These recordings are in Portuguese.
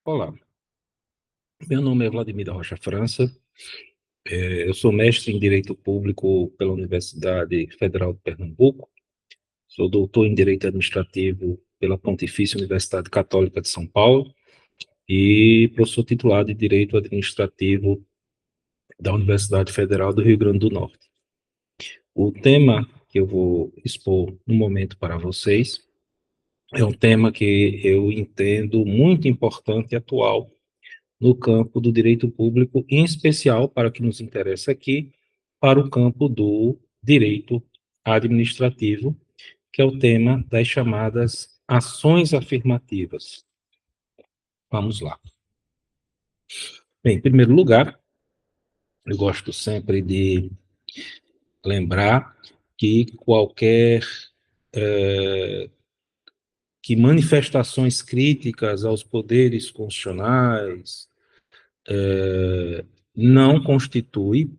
Olá, meu nome é Vladimir da Rocha França, eu sou mestre em Direito Público pela Universidade Federal de Pernambuco, sou doutor em Direito Administrativo pela Pontifícia Universidade Católica de São Paulo e professor titular de Direito Administrativo da Universidade Federal do Rio Grande do Norte. O tema que eu vou expor no momento para vocês é um tema que eu entendo muito importante e atual no campo do direito público, em especial, para o que nos interessa aqui, para o campo do direito administrativo, que é o tema das chamadas ações afirmativas. Vamos lá. Bem, em primeiro lugar, eu gosto sempre de lembrar que que manifestações críticas aos poderes constitucionais não constitui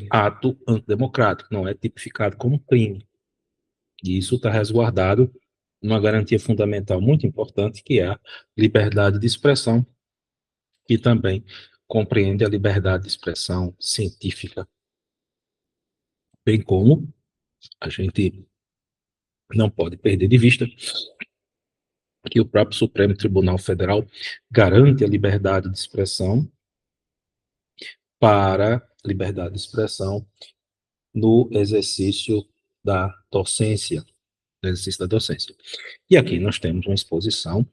ato antidemocrático, não é tipificado como crime. E isso está resguardado numa garantia fundamental muito importante, que é a liberdade de expressão, que também compreende a liberdade de expressão científica, bem como a gente não pode perder de vista que o próprio Supremo Tribunal Federal garante a liberdade de expressão para liberdade de expressão no exercício da docência, E aqui nós temos uma exposição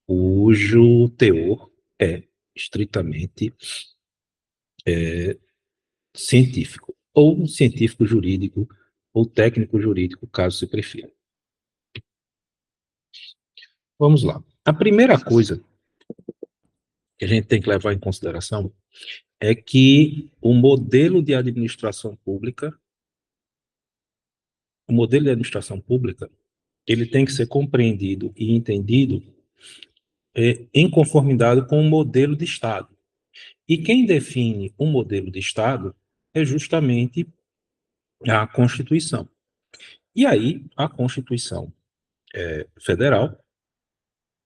cujo teor é estritamente científico, ou científico-jurídico, ou técnico-jurídico, caso se prefira. Vamos lá. A primeira coisa que a gente tem que levar em consideração é que o modelo de administração pública, ele tem que ser compreendido e entendido em conformidade com o modelo de Estado. E quem define o modelo de Estado é justamente a Constituição. E aí, Federal,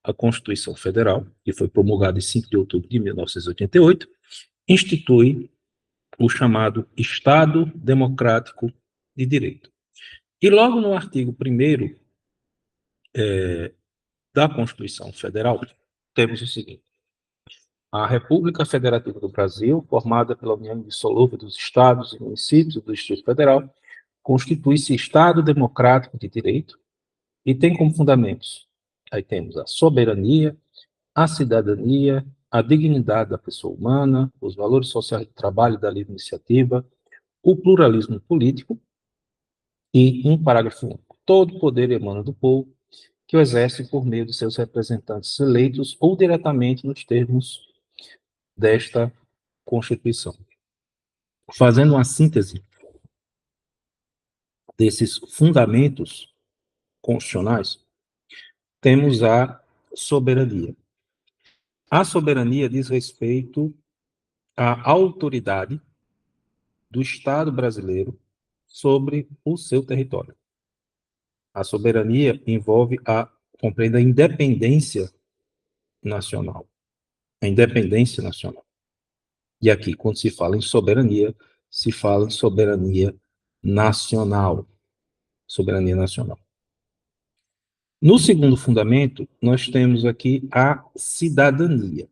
a Constituição Federal, que foi promulgada em 5 de outubro de 1988, institui o chamado Estado Democrático de Direito. E logo no artigo 1º da Constituição Federal, temos o seguinte: a República Federativa do Brasil, formada pela união indissolúvel dos estados e municípios do Distrito Federal, constitui-se Estado Democrático de Direito e tem como fundamentos, aí temos a soberania, a cidadania, a dignidade da pessoa humana, os valores sociais do trabalho e da livre iniciativa, o pluralismo político e, em parágrafo único, todo poder emana do povo, que o exerce por meio de seus representantes eleitos ou diretamente nos termos desta Constituição. Fazendo uma síntese desses fundamentos constitucionais, temos a soberania. A soberania diz respeito à autoridade do Estado brasileiro sobre o seu território. A soberania envolve compreende a independência nacional. A independência nacional. E aqui, quando se fala em soberania, se fala em soberania nacional. Soberania nacional. No segundo fundamento, nós temos aqui a cidadania.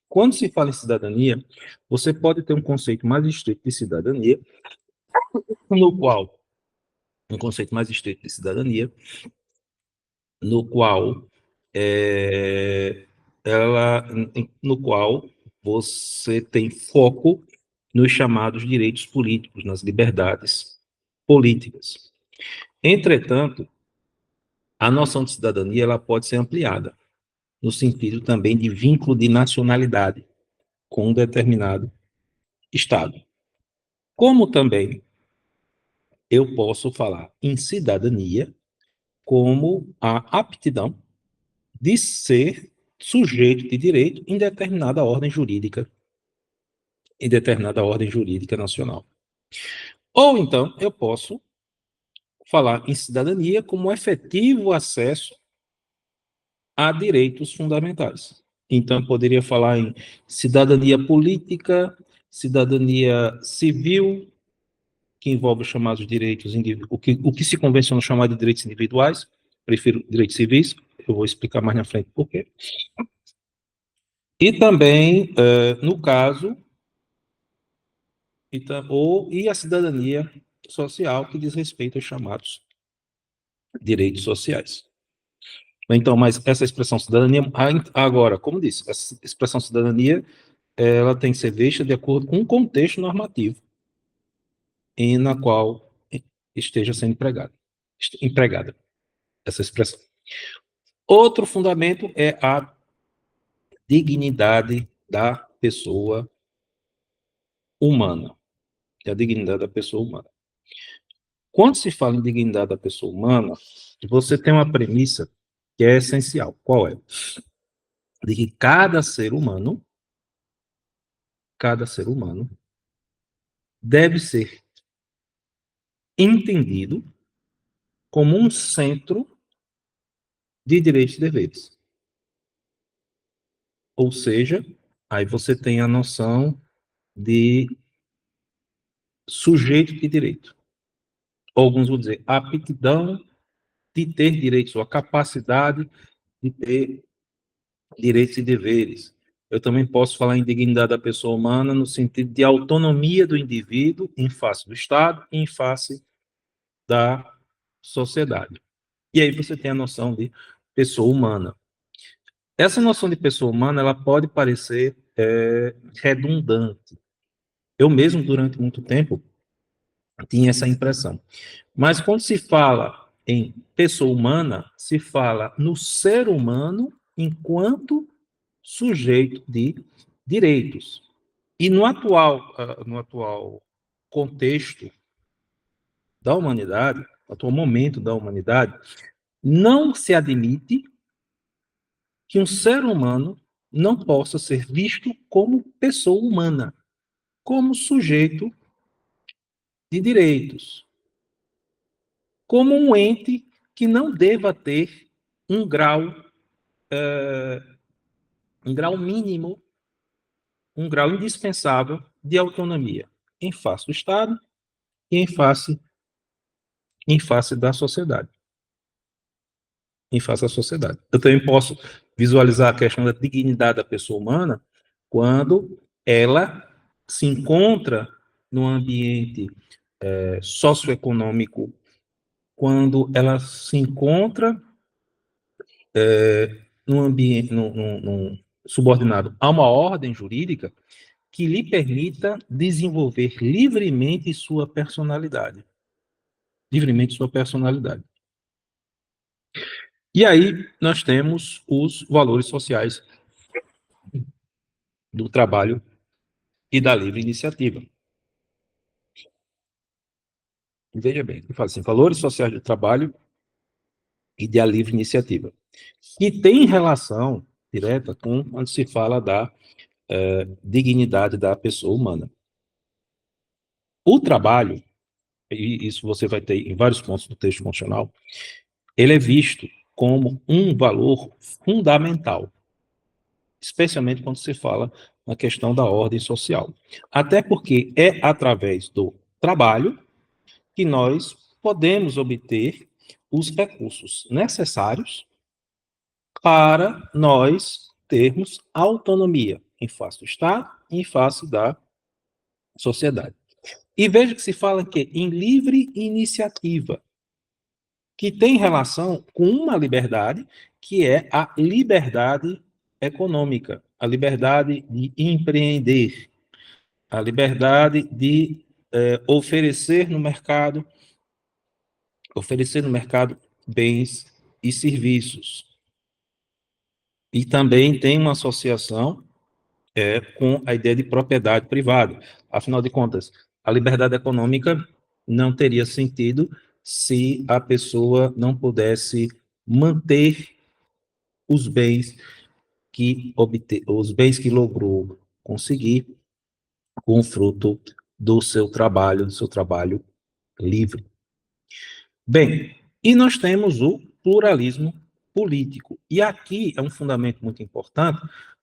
Quando se fala em cidadania, você pode ter um conceito mais estrito de cidadania, no qual, um conceito mais estrito de cidadania, no qual no qual você tem foco nos chamados direitos políticos, nas liberdades políticas. Entretanto, a noção de cidadania ela pode ser ampliada, no sentido também de vínculo de nacionalidade com um determinado Estado. Como também eu posso falar em cidadania como a aptidão de ser sujeito de direito em determinada ordem jurídica nacional. Ou então eu posso falar em cidadania como efetivo acesso a direitos fundamentais. Então, eu poderia falar em cidadania política, cidadania civil, que envolve os chamados direitos, o que se convenciona chamar de direitos individuais, prefiro direitos civis, eu vou explicar mais na frente por quê. E também, no caso, e a cidadania social, que diz respeito aos chamados direitos sociais. Então, mas essa expressão cidadania, agora, como disse, essa expressão cidadania, ela tem que ser vista de acordo com um contexto normativo e na qual esteja sendo empregada essa expressão. Outro fundamento é a dignidade da pessoa humana. É a dignidade da pessoa humana. Quando se fala em dignidade da pessoa humana, você tem uma premissa que é essencial. Qual é? De que cada ser humano deve ser entendido como um centro de direitos e deveres. Ou seja, aí você tem a noção de sujeito de direito. Alguns vão dizer aptidão de ter direitos, ou a capacidade de ter direitos e deveres. Eu também posso falar em dignidade da pessoa humana no sentido de autonomia do indivíduo em face do Estado e em face da sociedade. E aí você tem a noção de pessoa humana. Essa noção de pessoa humana, ela pode parecer redundante. Eu mesmo, durante muito tempo, tinha essa impressão. Mas quando se fala em pessoa humana, se fala no ser humano enquanto sujeito de direitos. E no atual contexto da humanidade, no atual momento da humanidade, não se admite que um ser humano não possa ser visto como pessoa humana, como sujeito de direitos, como um ente que não deva ter um grau, um grau mínimo, um grau indispensável de autonomia em face do Estado e em face da sociedade. Em face à sociedade. Eu também posso visualizar a questão da dignidade da pessoa humana quando ela se encontra num ambiente socioeconômico, quando ela se encontra num ambiente subordinado a uma ordem jurídica que lhe permita desenvolver livremente sua personalidade. Livremente sua personalidade. E aí nós temos os valores sociais do trabalho e da livre iniciativa. Veja bem, eu falo assim, valores sociais do trabalho e da livre iniciativa, que tem relação direta com quando se fala da dignidade da pessoa humana. O trabalho, e isso você vai ter em vários pontos do texto constitucional, ele é visto como um valor fundamental, especialmente quando se fala na questão da ordem social. Até porque é através do trabalho que nós podemos obter os recursos necessários para nós termos autonomia em face do Estado e em face da sociedade. E veja que se fala que em livre iniciativa, que tem relação com uma liberdade, que é a liberdade econômica, a liberdade de empreender, a liberdade de oferecer no mercado bens e serviços. E também tem uma associação com a ideia de propriedade privada. Afinal de contas, a liberdade econômica não teria sentido se a pessoa não pudesse manter os bens os bens que logrou conseguir com o fruto do seu trabalho livre. Bem, e nós temos o pluralismo político. E aqui é um fundamento muito importante,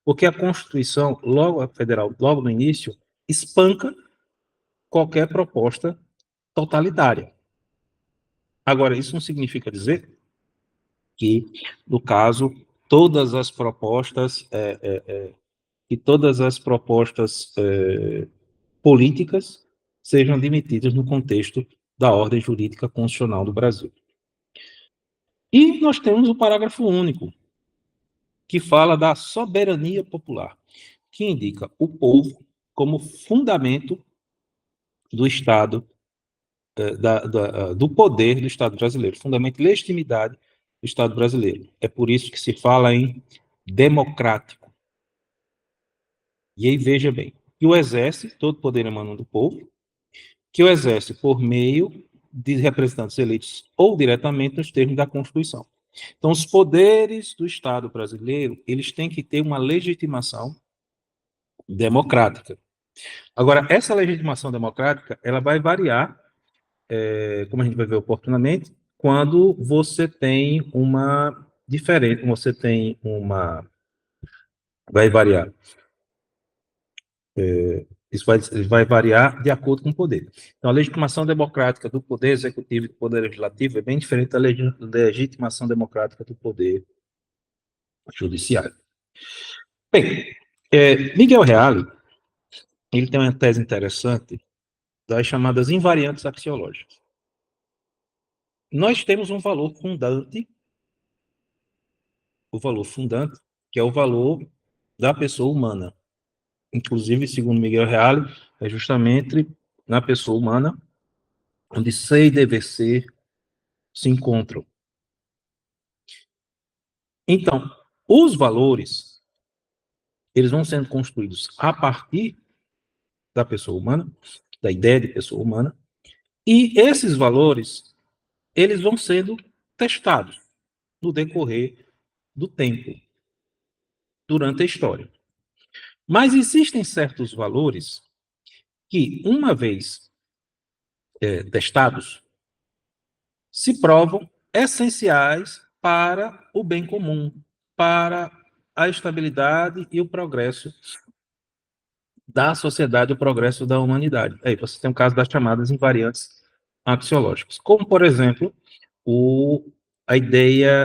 Porque a Constituição, logo a federal, logo no início, espanca qualquer proposta totalitária. Agora, isso não significa dizer que, no caso, todas as propostas, políticas sejam admitidas no contexto da ordem jurídica constitucional do Brasil. E nós temos o parágrafo único, que fala da soberania popular, que indica o povo como fundamento do Estado, do poder do Estado brasileiro, fundamento de legitimidade do Estado brasileiro. É por isso que se fala em democrático. E aí, veja bem, que o exerce, todo poder emanando do povo, que o exerce por meio de representantes eleitos ou diretamente nos termos da Constituição. Então, os poderes do Estado brasileiro, eles têm que ter uma legitimação democrática. Agora, essa legitimação democrática, ela vai variar, como a gente vai ver oportunamente, quando você tem uma diferente, vai variar. Isso vai variar de acordo com o poder. Então, a legitimação democrática do poder executivo e do poder legislativo é bem diferente da legitimação democrática do poder judiciário. Bem, Miguel Reale, ele tem uma tese interessante das chamadas invariantes axiológicas. Nós temos um valor fundante, que é o valor da pessoa humana. Inclusive, segundo Miguel Reale, é justamente na pessoa humana onde ser e dever ser se encontram. Então, os valores, eles vão sendo construídos a partir da pessoa humana, da ideia de pessoa humana, e esses valores, eles vão sendo testados no decorrer do tempo, durante a história. Mas existem certos valores que, uma vez testados, se provam essenciais para o bem comum, para a estabilidade e o progresso da sociedade, o progresso da humanidade. Aí você tem o caso das chamadas invariantes axiológicas, como, por exemplo, a ideia,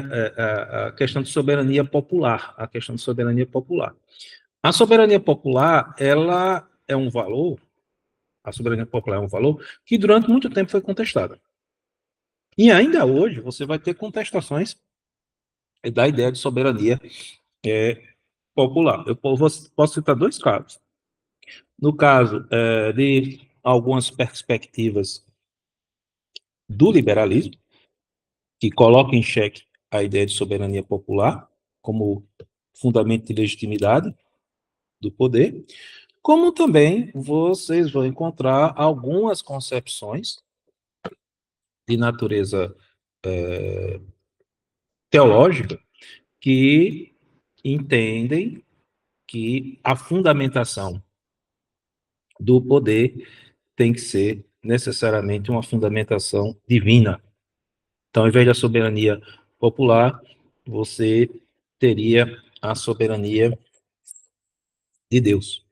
a questão de soberania popular, a questão de soberania popular. A soberania popular, ela é um valor, a soberania popular é um valor que durante muito tempo foi contestada. E ainda hoje você vai ter contestações da ideia de soberania popular. Eu posso citar dois casos. No caso de algumas perspectivas do liberalismo, que colocam em xeque a ideia de soberania popular como fundamento de legitimidade do poder, como também vocês vão encontrar algumas concepções de natureza teológica que entendem que a fundamentação do poder tem que ser necessariamente uma fundamentação divina. Então, ao invés da soberania popular, você teria a soberania de Deus.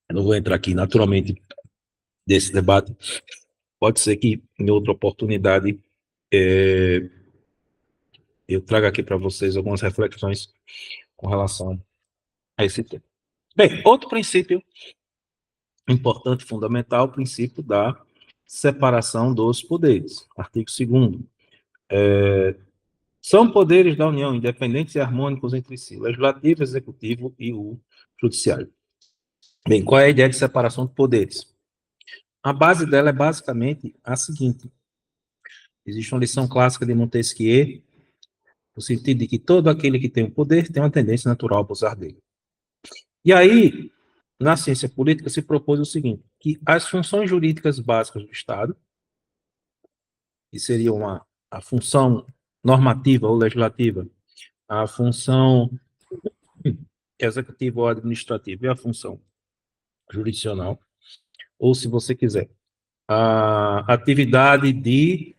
Eu não vou entrar aqui, naturalmente, nesse debate. Pode ser que, em outra oportunidade, eu traga aqui para vocês algumas reflexões com relação a esse tema. Bem, outro princípio importante, fundamental, o princípio da separação dos poderes. Artigo 2º. São poderes da União, independentes e harmônicos entre si, legislativo, executivo e o judiciário. Bem, qual é a ideia de separação de poderes? A base dela é basicamente a seguinte. Existe uma lição clássica de Montesquieu, no sentido de que todo aquele que tem o poder tem uma tendência natural a abusar dele. E aí, na ciência política, se propôs o seguinte, que as funções jurídicas básicas do Estado, que seriam a função normativa ou legislativa, a função executiva ou administrativa e a função jurisdicional, ou se você quiser, a atividade de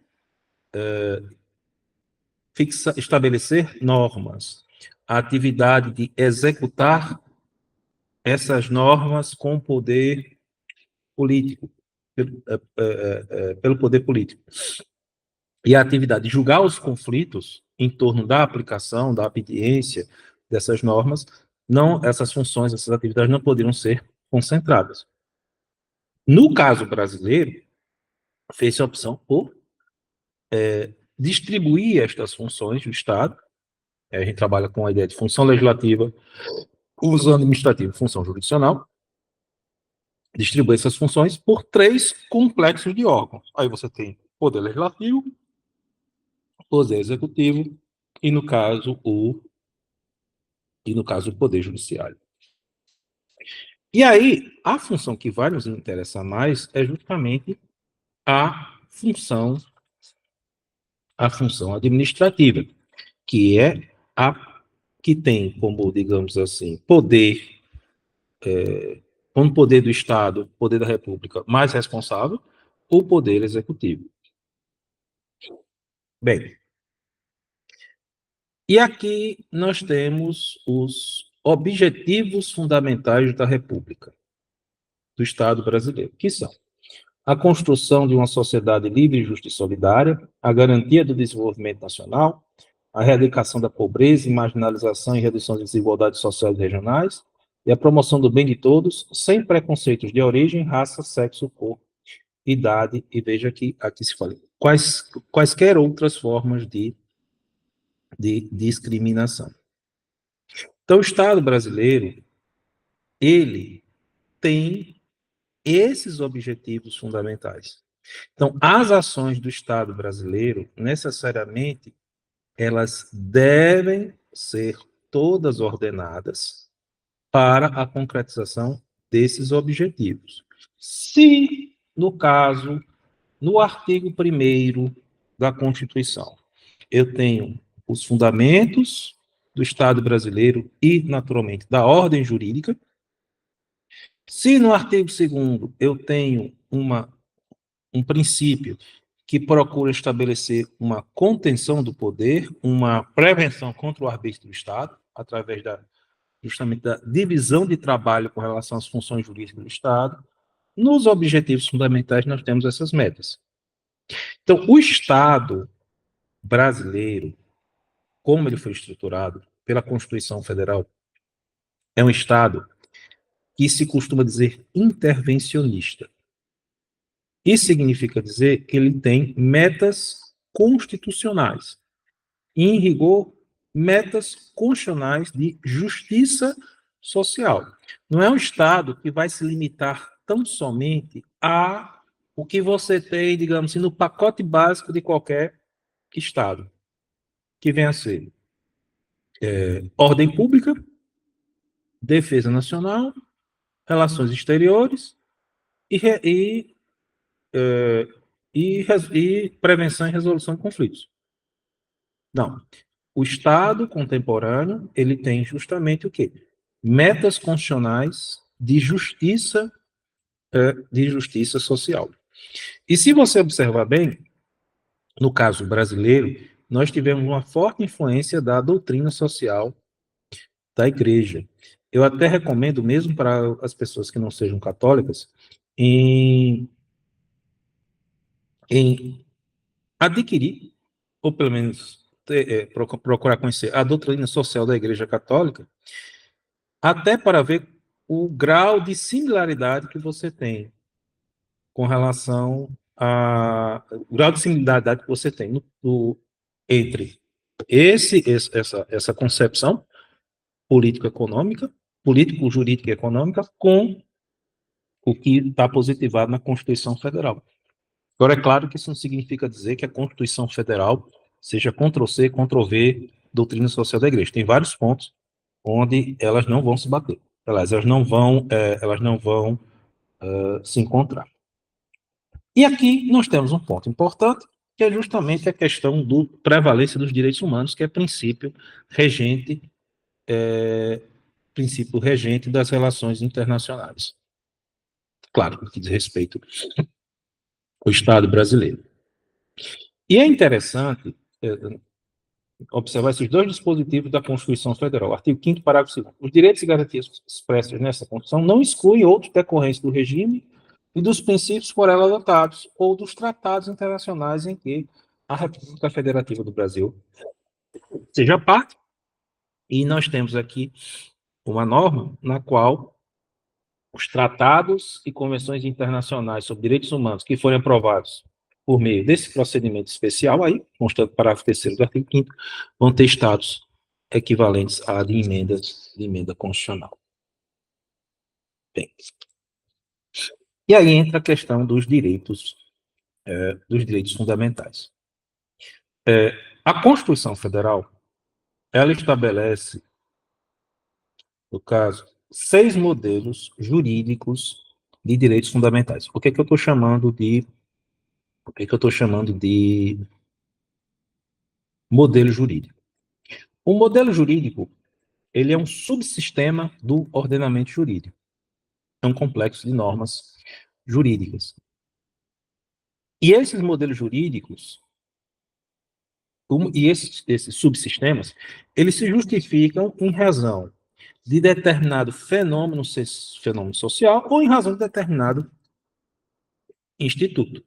estabelecer normas, a atividade de executar essas normas com o poder político, pelo poder político. E a atividade de julgar os conflitos em torno da aplicação, da obediência dessas normas, não, essas funções, essas atividades não poderiam ser concentradas. No caso brasileiro, fez a opção por distribuir estas funções do Estado. A gente trabalha com a ideia de função legislativa, função administrativa e função jurisdicional. Distribui essas funções por 3 complexos de órgãos. Aí você tem poder legislativo, poder executivo e, no caso, o poder judiciário. E aí, a função que vai nos interessar mais é justamente a função administrativa, que é a que tem como, digamos assim, poder, como poder do Estado, poder da República mais responsável, o poder executivo. Bem, e aqui nós temos os objetivos fundamentais da República, do Estado brasileiro, que são a construção de uma sociedade livre, justa e solidária, a garantia do desenvolvimento nacional, a erradicação da pobreza, marginalização e redução das desigualdades sociais e regionais, e a promoção do bem de todos, sem preconceitos de origem, raça, sexo, cor, idade, e veja que aqui se fala quaisquer outras formas de discriminação. Então, o Estado brasileiro, ele tem esses objetivos fundamentais. Então, as ações do Estado brasileiro, necessariamente, elas devem ser todas ordenadas para a concretização desses objetivos. Se, no caso, no artigo 1º da Constituição, eu tenho os fundamentos do Estado brasileiro e, naturalmente, da ordem jurídica. Se no artigo 2º eu tenho um princípio que procura estabelecer uma contenção do poder, uma prevenção contra o arbítrio do Estado, através justamente da divisão de trabalho com relação às funções jurídicas do Estado, nos objetivos fundamentais nós temos essas metas. Então, o Estado brasileiro, como ele foi estruturado pela Constituição Federal, é um Estado que se costuma dizer intervencionista. Isso significa dizer que ele tem metas constitucionais. E, em rigor, metas constitucionais de justiça social. Não é um Estado que vai se limitar tão somente a o que você tem, digamos assim, no pacote básico de qualquer Estado, que venha a ser ordem pública, defesa nacional, relações exteriores e prevenção e resolução de conflitos. Não. O Estado contemporâneo, ele tem justamente o quê? Metas constitucionais de justiça social. E se você observar bem, no caso brasileiro, nós tivemos uma forte influência da doutrina social da Igreja. Eu até recomendo, mesmo para as pessoas que não sejam católicas, em adquirir, ou pelo menos procurar conhecer a doutrina social da Igreja Católica, até para ver o grau de similaridade que você tem com relação o grau de similaridade que você tem entre essa concepção político-econômica, político-jurídica e econômica, com o que está positivado na Constituição Federal. Agora, é claro que isso não significa dizer que a Constituição Federal seja Ctrl-C, Ctrl-V, doutrina social da Igreja. Tem vários pontos onde elas não vão se bater. Elas não vão se encontrar. E aqui nós temos um ponto importante, que é justamente a questão do prevalência dos direitos humanos, que é princípio regente das relações internacionais. Claro, que diz respeito ao Estado brasileiro. E é interessante observar esses dois dispositivos da Constituição Federal. Artigo 5º, parágrafo 2º. Os direitos e garantias expressos nessa Constituição não excluem outros decorrentes do regime e dos princípios por ela adotados ou dos tratados internacionais em que a República Federativa do Brasil seja parte. E nós temos aqui uma norma na qual os tratados e convenções internacionais sobre direitos humanos que forem aprovados por meio desse procedimento especial, aí, constante o parágrafo 3º do artigo 5º, vão ter status equivalentes à de emenda constitucional. Bem, e aí entra a questão dos direitos fundamentais. A Constituição Federal, ela estabelece, no caso, 6 modelos jurídicos de direitos fundamentais. O que é que eu estou chamando de modelo jurídico? O modelo jurídico, ele é um subsistema do ordenamento jurídico. É um complexo de normas jurídicas. E esses modelos jurídicos, e esses subsistemas, eles se justificam em razão de determinado fenômeno social ou em razão de determinado instituto.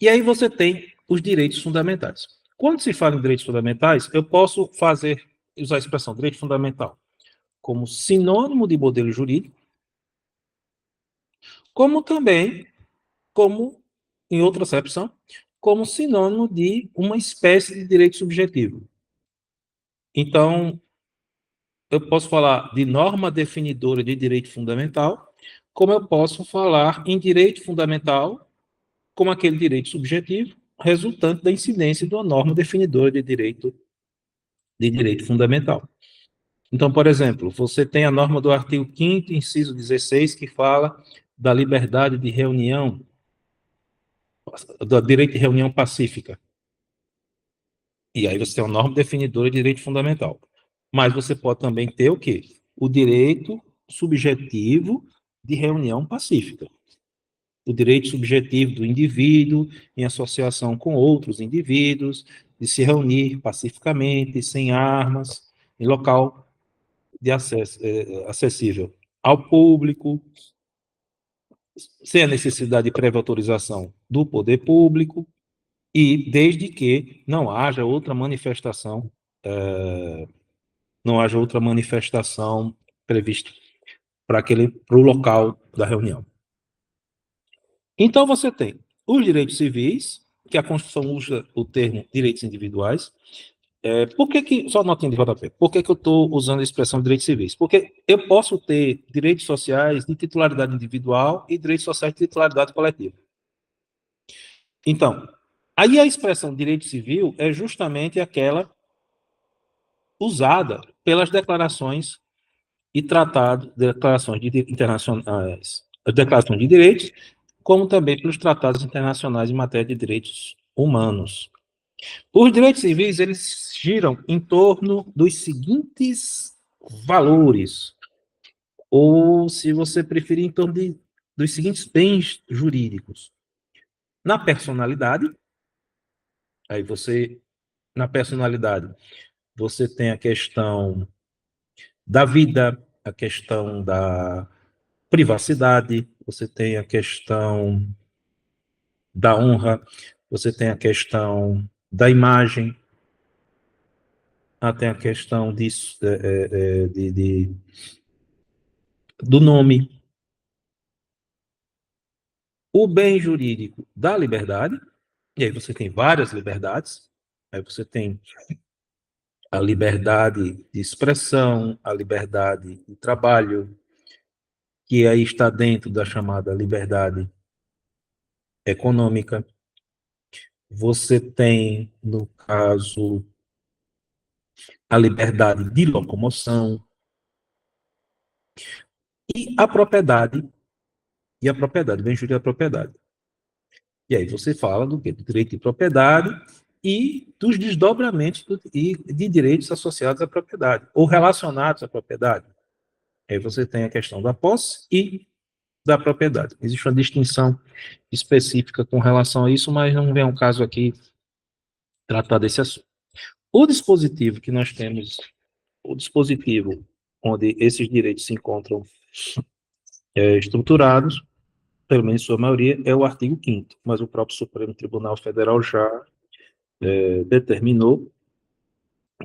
E aí você tem os direitos fundamentais. Quando se fala em direitos fundamentais, eu posso usar a expressão direito fundamental como sinônimo de modelo jurídico, como também, em outra acepção, como sinônimo de uma espécie de direito subjetivo. Então, eu posso falar de norma definidora de direito fundamental, como eu posso falar em direito fundamental como aquele direito subjetivo resultante da incidência de uma norma definidora de direito fundamental. Então, por exemplo, você tem a norma do artigo 5º, inciso 16, que fala da liberdade de reunião, do direito de reunião pacífica. E aí você tem uma norma definidora de direito fundamental. Mas você pode também ter o quê? O direito subjetivo de reunião pacífica. O direito subjetivo do indivíduo, em associação com outros indivíduos, de se reunir pacificamente, sem armas, em local de acesso, acessível ao público, sem a necessidade de prévia autorização do poder público, e desde que não haja outra manifestação, prevista para o local da reunião. Então, você tem os direitos civis, que a Constituição usa o termo direitos individuais. Só notinha de rodapé, por que eu estou usando a expressão direitos civis? Porque eu posso ter direitos sociais de titularidade individual e direitos sociais de titularidade coletiva. Então, aí a expressão direito civil é justamente aquela usada pelas declarações e tratados, declarações internacionais, declarações de direitos, como também pelos tratados internacionais em matéria de direitos humanos. Os direitos civis, eles giram em torno dos seguintes valores, ou, se você preferir, em torno dos seguintes bens jurídicos. Na personalidade, na personalidade, você tem a questão da vida, a questão da privacidade, você tem a questão da honra, você tem a questão da imagem, tem a questão do nome. O bem jurídico da liberdade, e aí você tem várias liberdades, aí você tem a liberdade de expressão, a liberdade de trabalho, que aí está dentro da chamada liberdade econômica. Você tem, no caso, a liberdade de locomoção e a propriedade, bem jurídico da propriedade. E aí você fala do quê? Do direito de propriedade e dos desdobramentos de direitos associados à propriedade, ou relacionados à propriedade. Aí você tem a questão da posse e da propriedade. Existe uma distinção específica com relação a isso, mas não vem ao caso aqui tratar desse assunto. O dispositivo que nós temos, o dispositivo onde esses direitos se encontram estruturados, pelo menos em sua maioria, é o artigo 5º, mas o próprio Supremo Tribunal Federal já determinou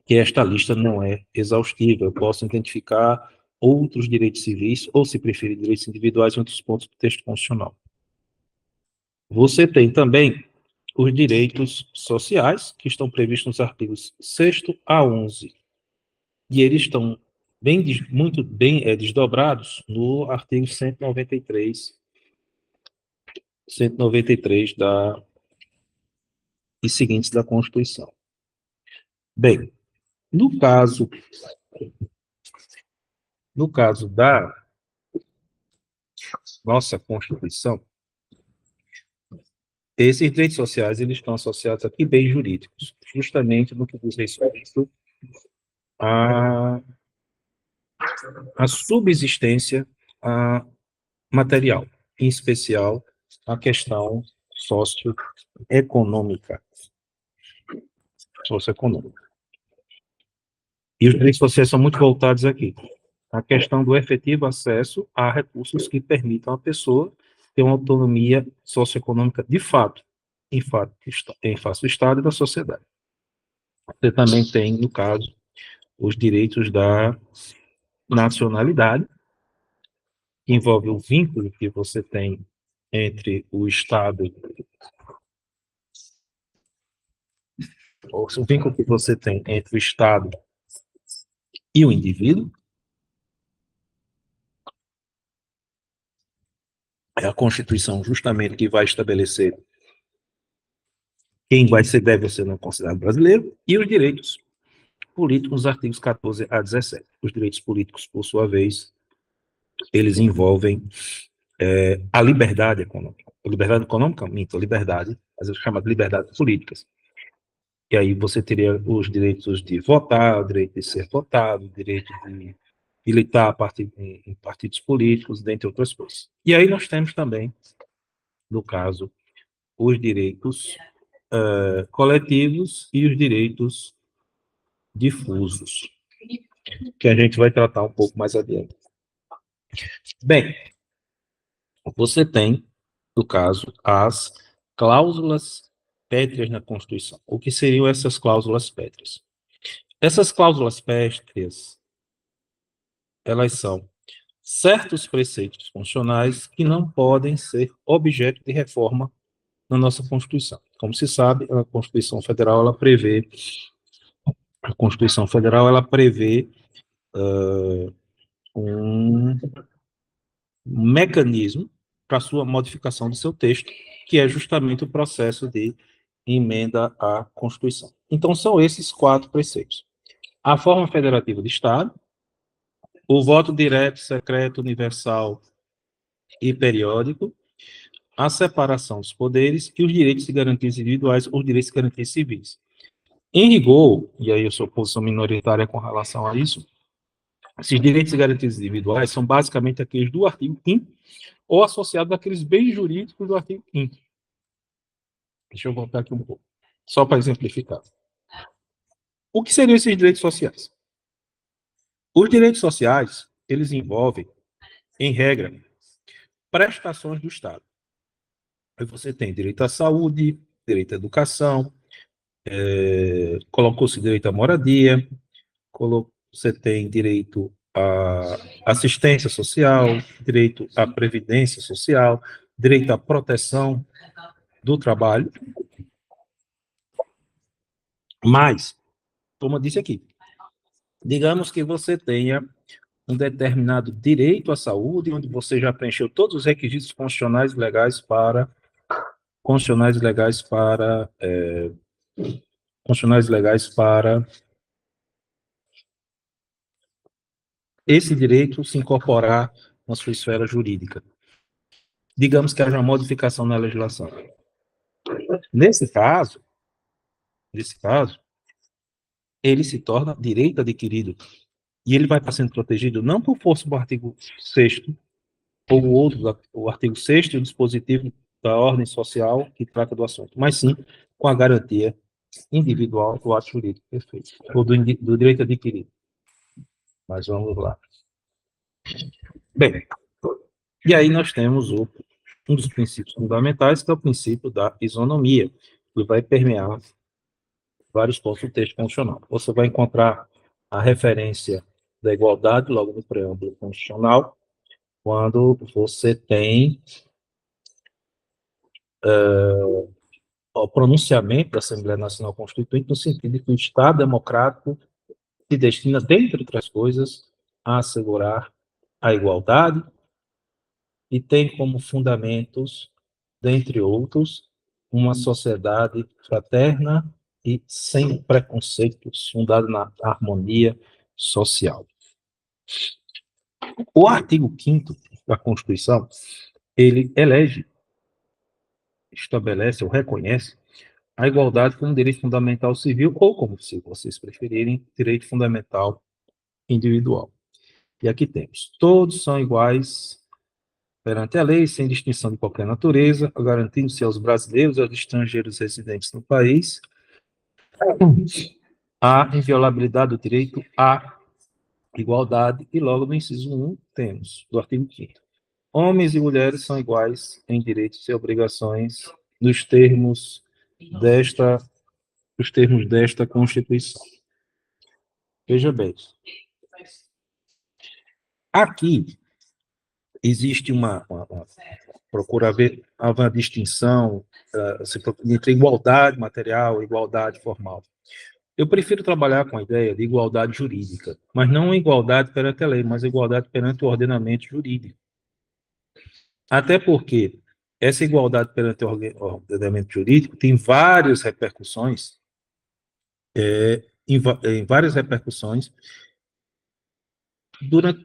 que esta lista não é exaustiva. Eu posso identificar outros direitos civis, ou, se preferir, direitos individuais em outros pontos do texto constitucional. Você tem também os direitos sociais, que estão previstos nos artigos 6º a 11, e eles estão muito bem desdobrados no artigo 193 e seguintes da Constituição. Bem, no caso da nossa Constituição, esses direitos sociais eles estão associados a que bens jurídicos, justamente no que diz respeito à, à subsistência material, em especial a questão socioeconômica. E os direitos sociais são muito voltados aqui. A questão do efetivo acesso a recursos que permitam à pessoa ter uma autonomia socioeconômica de fato, em face do Estado e da sociedade. Você também tem, no caso, os direitos da nacionalidade, que envolve o vínculo que você tem entre o Estado, ou o vínculo que você tem entre o Estado e o indivíduo. É a Constituição justamente que vai estabelecer quem deve ser não considerado brasileiro, e os direitos políticos, nos artigos 14 a 17. Os direitos políticos, por sua vez, eles envolvem a liberdade econômica. A liberdade econômica, minto, a liberdade, às vezes chamada de liberdades políticas. E aí você teria os direitos de votar, o direito de ser votado, o direito de militar em partidos políticos, dentre outras coisas. E aí nós temos também, no caso, os direitos coletivos e os direitos difusos, que a gente vai tratar um pouco mais adiante. Bem, você tem, no caso, as cláusulas pétreas na Constituição. O que seriam essas cláusulas pétreas? Essas cláusulas pétreas, elas são certos preceitos constitucionais que não podem ser objeto de reforma na nossa Constituição. Como se sabe, a Constituição Federal, ela prevê um mecanismo para sua modificação do seu texto, que é justamente o processo de emenda à Constituição. Então, são esses 4 preceitos: a forma federativa de Estado, o voto direto, secreto, universal e periódico, a separação dos poderes e os direitos e garantias individuais ou direitos e garantias civis. Em rigor, e aí eu sou posição minoritária com relação a isso, esses direitos e garantias individuais são basicamente aqueles do artigo 5º ou associados àqueles bens jurídicos do artigo 5º. Deixa eu voltar aqui um pouco, só para exemplificar. O que seriam esses direitos sociais? Os direitos sociais, eles envolvem, em regra, prestações do Estado. Aí você tem direito à saúde, direito à educação, colocou-se direito à moradia, você tem direito à assistência social, direito à previdência social, direito à proteção do trabalho. Mas, como eu disse aqui, digamos que você tenha um determinado direito à saúde, onde você já preencheu todos os requisitos constitucionais legais para esse direito se incorporar na sua esfera jurídica. Digamos que haja uma modificação na legislação. Nesse caso, ele se torna direito adquirido. E ele vai estar sendo protegido não por força do artigo 6º, ou o artigo 6º e o dispositivo da ordem social que trata do assunto, mas sim com a garantia individual do ato jurídico, perfeito, ou do direito adquirido. Mas vamos lá. Bem, e aí nós temos um dos princípios fundamentais, que é o princípio da isonomia, que vai permear vários pontos do texto constitucional. Você vai encontrar a referência da igualdade logo no preâmbulo constitucional, quando você tem o pronunciamento da Assembleia Nacional Constituinte no sentido de que o Estado democrático se destina, dentre outras coisas, a assegurar a igualdade e tem como fundamentos, dentre outros, uma sociedade fraterna e sem preconceitos, fundada na harmonia social. O artigo 5º da Constituição, ele estabelece ou reconhece a igualdade como direito fundamental civil ou, como se vocês preferirem, direito fundamental individual. E aqui temos: todos são iguais perante a lei, sem distinção de qualquer natureza, garantindo-se aos brasileiros e aos estrangeiros residentes no país a inviolabilidade do direito à igualdade. E logo no inciso 1 temos, do artigo 5º, homens e mulheres são iguais em direitos e obrigações nos termos desta Constituição. Veja bem, aqui existe procura haver uma distinção entre igualdade material e igualdade formal. Eu prefiro trabalhar com a ideia de igualdade jurídica, mas não igualdade perante a lei, mas igualdade perante o ordenamento jurídico. Até porque essa igualdade perante o ordenamento jurídico tem várias repercussões, em várias repercussões, durante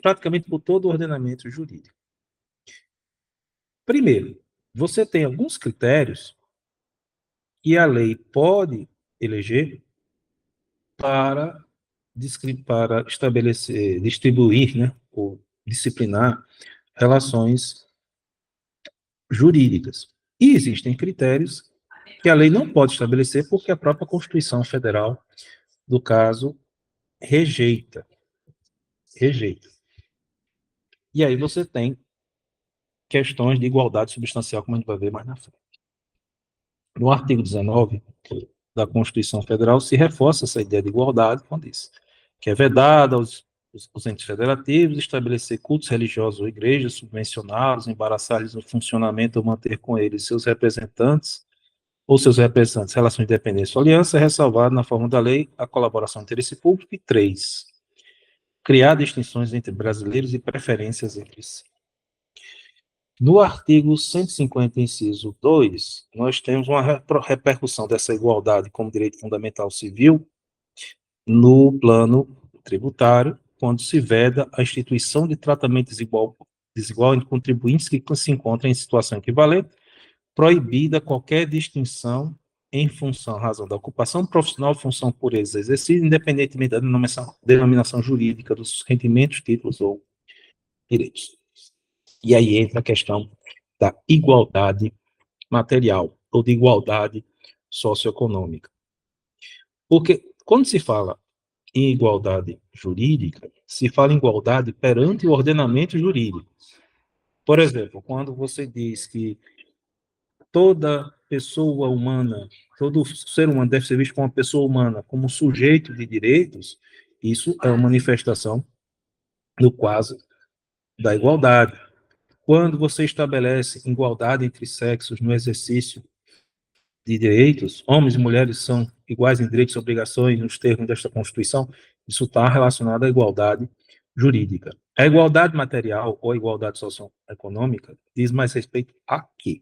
praticamente por todo o ordenamento jurídico. Primeiro, você tem alguns critérios que a lei pode eleger para estabelecer, distribuir, né, ou disciplinar relações jurídicas. E existem critérios que a lei não pode estabelecer porque a própria Constituição Federal, no caso, rejeita. E aí você tem questões de igualdade substancial, como a gente vai ver mais na frente. No artigo 19 da Constituição Federal se reforça essa ideia de igualdade, quando diz que é vedada aos entes federativos estabelecer cultos religiosos ou igrejas, subvencioná-los, embaraçar-lhes o funcionamento ou manter com eles seus representantes relações de dependência ou aliança, ressalvado na forma da lei a colaboração do interesse público. E 3, criar distinções entre brasileiros e preferências entre si. No artigo 150, inciso 2, nós temos uma repercussão dessa igualdade como direito fundamental civil no plano tributário, quando se veda a instituição de tratamento desigual entre contribuintes que se encontram em situação equivalente, proibida qualquer distinção em função, razão da ocupação profissional, função por eles exercida, independentemente da denominação jurídica dos rendimentos, títulos ou direitos. E aí entra a questão da igualdade material ou de igualdade socioeconômica. Porque quando se fala em igualdade jurídica, se fala em igualdade perante o ordenamento jurídico. Por exemplo, quando você diz que toda pessoa humana, todo ser humano deve ser visto como uma pessoa humana, como sujeito de direitos, isso é uma manifestação no quadro da igualdade. Quando você estabelece igualdade entre sexos no exercício de direitos, homens e mulheres são iguais em direitos e obrigações nos termos desta Constituição, isso está relacionado à igualdade jurídica. A igualdade material ou a igualdade socioeconômica diz mais respeito a quê?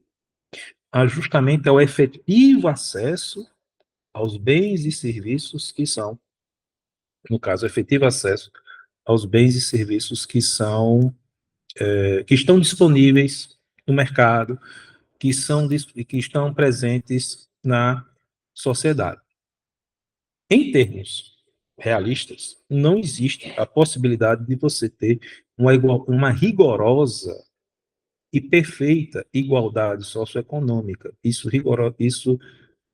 Justamente ao efetivo acesso aos bens e serviços que são, no caso, efetivo acesso aos bens e serviços que estão disponíveis no mercado, que estão presentes na sociedade. Em termos realistas, não existe a possibilidade de você ter uma rigorosa e perfeita igualdade socioeconômica. Isso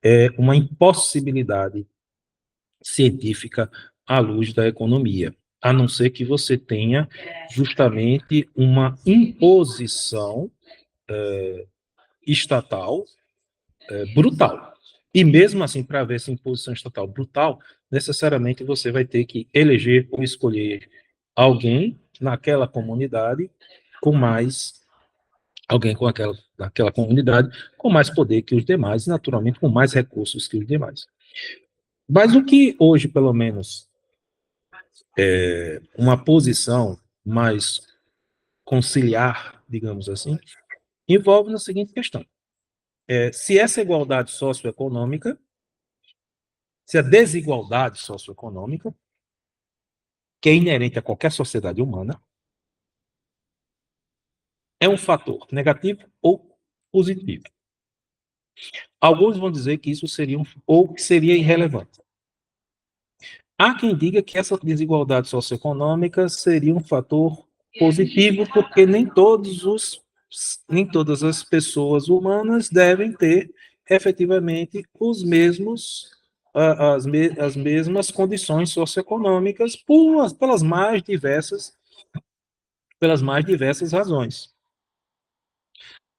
é uma impossibilidade científica à luz da economia, a não ser que você tenha justamente uma imposição estatal brutal. E mesmo assim, para haver essa imposição estatal brutal, necessariamente você vai ter que eleger ou escolher alguém naquela comunidade com mais alguém com aquela comunidade com mais poder que os demais, e naturalmente com mais recursos que os demais. Mas o que hoje, pelo menos, uma posição mais conciliar, digamos assim, envolve na seguinte questão: se essa igualdade socioeconômica, se a desigualdade socioeconômica, que é inerente a qualquer sociedade humana, é um fator negativo ou positivo. Alguns vão dizer que isso seria ou que seria irrelevante. Há quem diga que essa desigualdade socioeconômica seria um fator positivo, porque nem todas as pessoas humanas devem ter efetivamente os mesmos as mesmas condições socioeconômicas pelas mais diversas razões.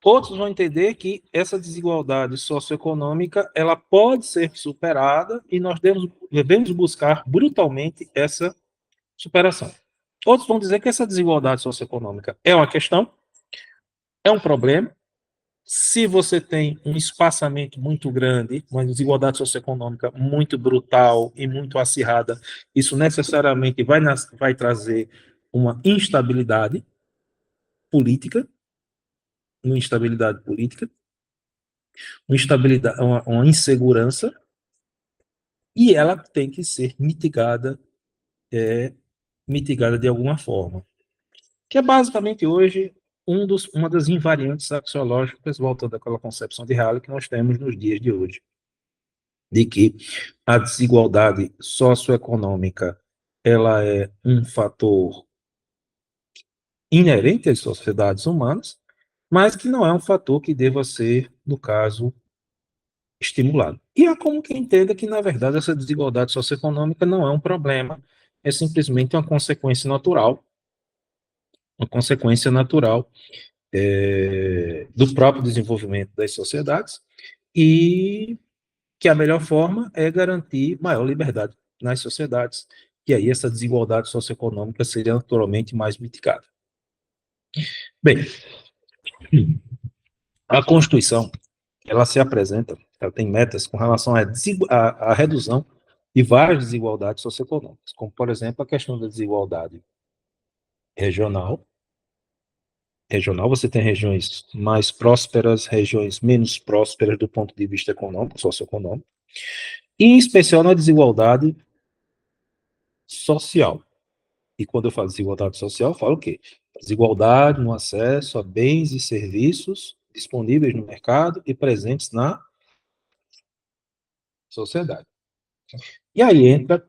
Outros vão entender que essa desigualdade socioeconômica ela pode ser superada e nós devemos buscar brutalmente essa superação. Outros vão dizer que essa desigualdade socioeconômica é uma questão, é um problema. Se você tem um espaçamento muito grande, uma desigualdade socioeconômica muito brutal e muito acirrada, isso necessariamente vai trazer uma instabilidade política, uma instabilidade política, uma insegurança, e ela tem que ser mitigada de alguma forma. Que é basicamente hoje uma das invariantes axiológicas, voltando àquela concepção de Halley que nós temos nos dias de hoje, de que a desigualdade socioeconômica ela é um fator inerente às sociedades humanas, mas que não é um fator que deva ser, no caso, estimulado. E há como que entenda que, na verdade, essa desigualdade socioeconômica não é um problema, é simplesmente uma consequência natural do próprio desenvolvimento das sociedades e que a melhor forma é garantir maior liberdade nas sociedades, e aí essa desigualdade socioeconômica seria naturalmente mais mitigada. Bem, a Constituição, ela se apresenta, ela tem metas com relação à redução de várias desigualdades socioeconômicas, como, por exemplo, a questão da desigualdade regional. Regional, você tem regiões mais prósperas, regiões menos prósperas do ponto de vista econômico, socioeconômico, e em especial na desigualdade social. E quando eu falo desigualdade social, eu falo o quê? Desigualdade no acesso a bens e serviços disponíveis no mercado e presentes na sociedade. E aí entra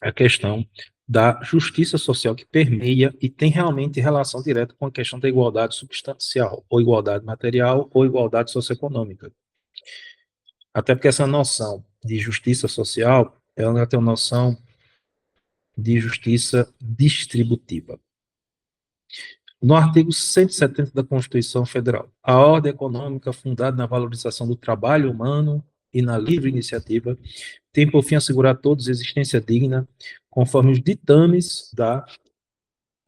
a questão da justiça social que permeia e tem realmente relação direta com a questão da igualdade substancial, ou igualdade material, ou igualdade socioeconômica. Até porque essa noção de justiça social, ela tem uma noção de justiça distributiva. No artigo 170 da Constituição Federal, a ordem econômica fundada na valorização do trabalho humano e na livre iniciativa tem por fim assegurar a todos existência digna, conforme os ditames da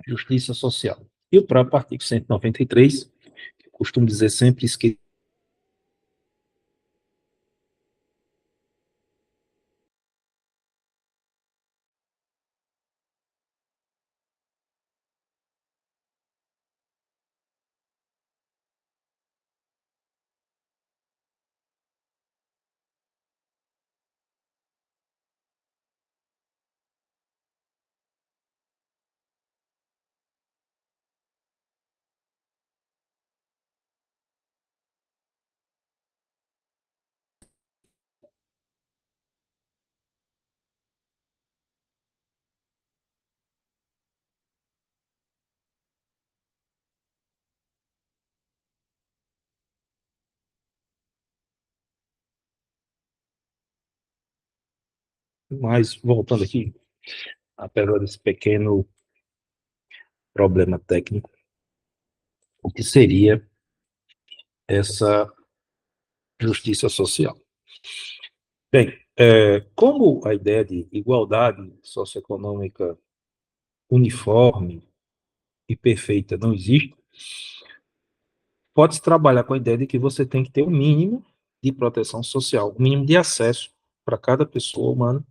justiça social. E o próprio artigo 193, que eu costumo dizer sempre que Mas, voltando aqui, apesar desse pequeno problema técnico, o que seria essa justiça social? Bem, como a ideia de igualdade socioeconômica uniforme e perfeita não existe, pode-se trabalhar com a ideia de que você tem que ter um mínimo de proteção social, um mínimo de acesso para cada pessoa humana,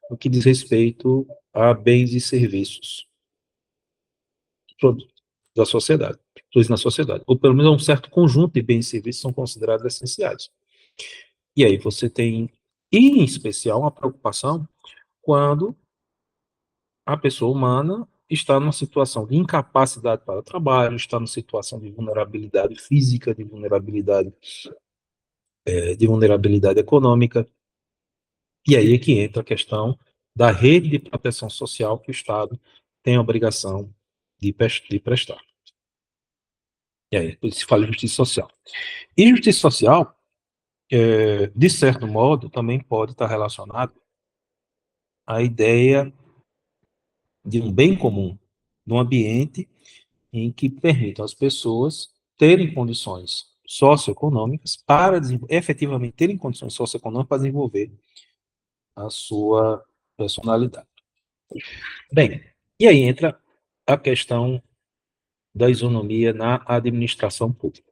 no que diz respeito a bens e serviços da sociedade, produzidos na sociedade, ou pelo menos um certo conjunto de bens e serviços são considerados essenciais. E aí você tem, em especial, uma preocupação quando a pessoa humana está numa situação de incapacidade para o trabalho, está numa situação de vulnerabilidade física, de vulnerabilidade econômica, e aí é que entra a questão da rede de proteção social que o Estado tem a obrigação de prestar. E aí se fala em justiça social. E justiça social, de certo modo, também pode estar relacionado à ideia de um bem comum, de um ambiente em que permitam às pessoas terem condições socioeconômicas para efetivamente terem condições socioeconômicas para desenvolver a sua personalidade. Bem, e aí entra a questão da isonomia na administração pública.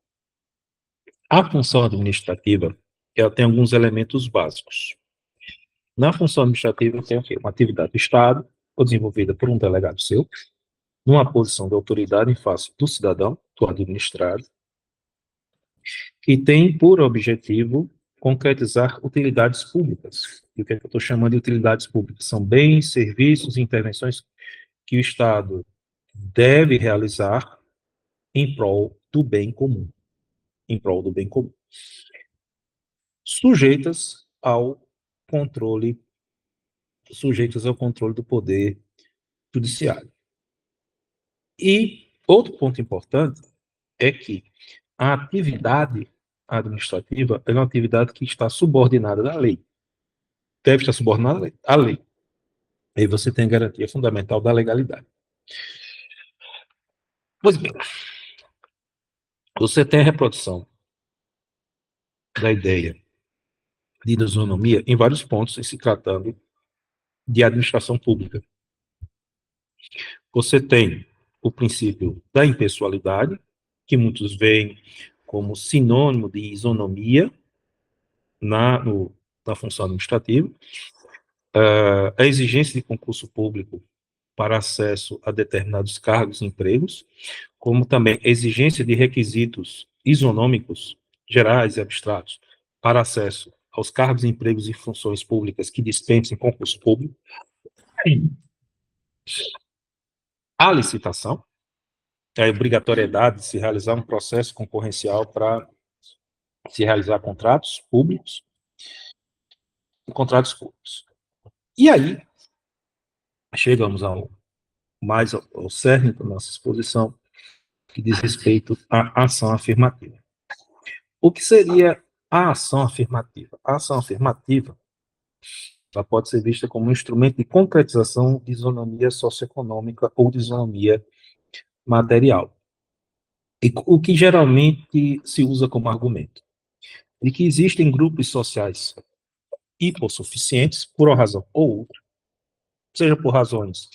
A função administrativa, ela tem alguns elementos básicos. Na função administrativa tem o quê? Uma atividade do Estado, desenvolvida por um delegado seu, numa posição de autoridade em face do cidadão, do administrado, que tem por objetivo concretizar utilidades públicas. E o que é que eu estou chamando de utilidades públicas? São bens, serviços e intervenções que o Estado deve realizar em prol do bem comum. Em prol do bem comum. Sujeitas ao controle, sujeitas ao controle do poder judiciário. E outro ponto importante é que a atividade administrativa é uma atividade que está subordinada à lei. Deve estar subordinada à lei. Aí você tem a garantia fundamental da legalidade. Pois bem, você tem a reprodução da ideia de isonomia em vários pontos, em se tratando de administração pública. Você tem o princípio da impessoalidade, que muitos veem como sinônimo de isonomia na função administrativa, a exigência de concurso público para acesso a determinados cargos e empregos, como também a exigência de requisitos isonômicos gerais e abstratos para acesso aos cargos, empregos e funções públicas que dispensem concurso público, a licitação, a obrigatoriedade de se realizar um processo concorrencial para se realizar contratos públicos. E aí, chegamos ao cerne da nossa exposição, que diz respeito à ação afirmativa. O que seria a ação afirmativa? A ação afirmativa ela pode ser vista como um instrumento de concretização de isonomia socioeconômica ou de isonomia material. E o que geralmente se usa como argumento? De que existem grupos sociais hipossuficientes, por uma razão ou outra, seja por razões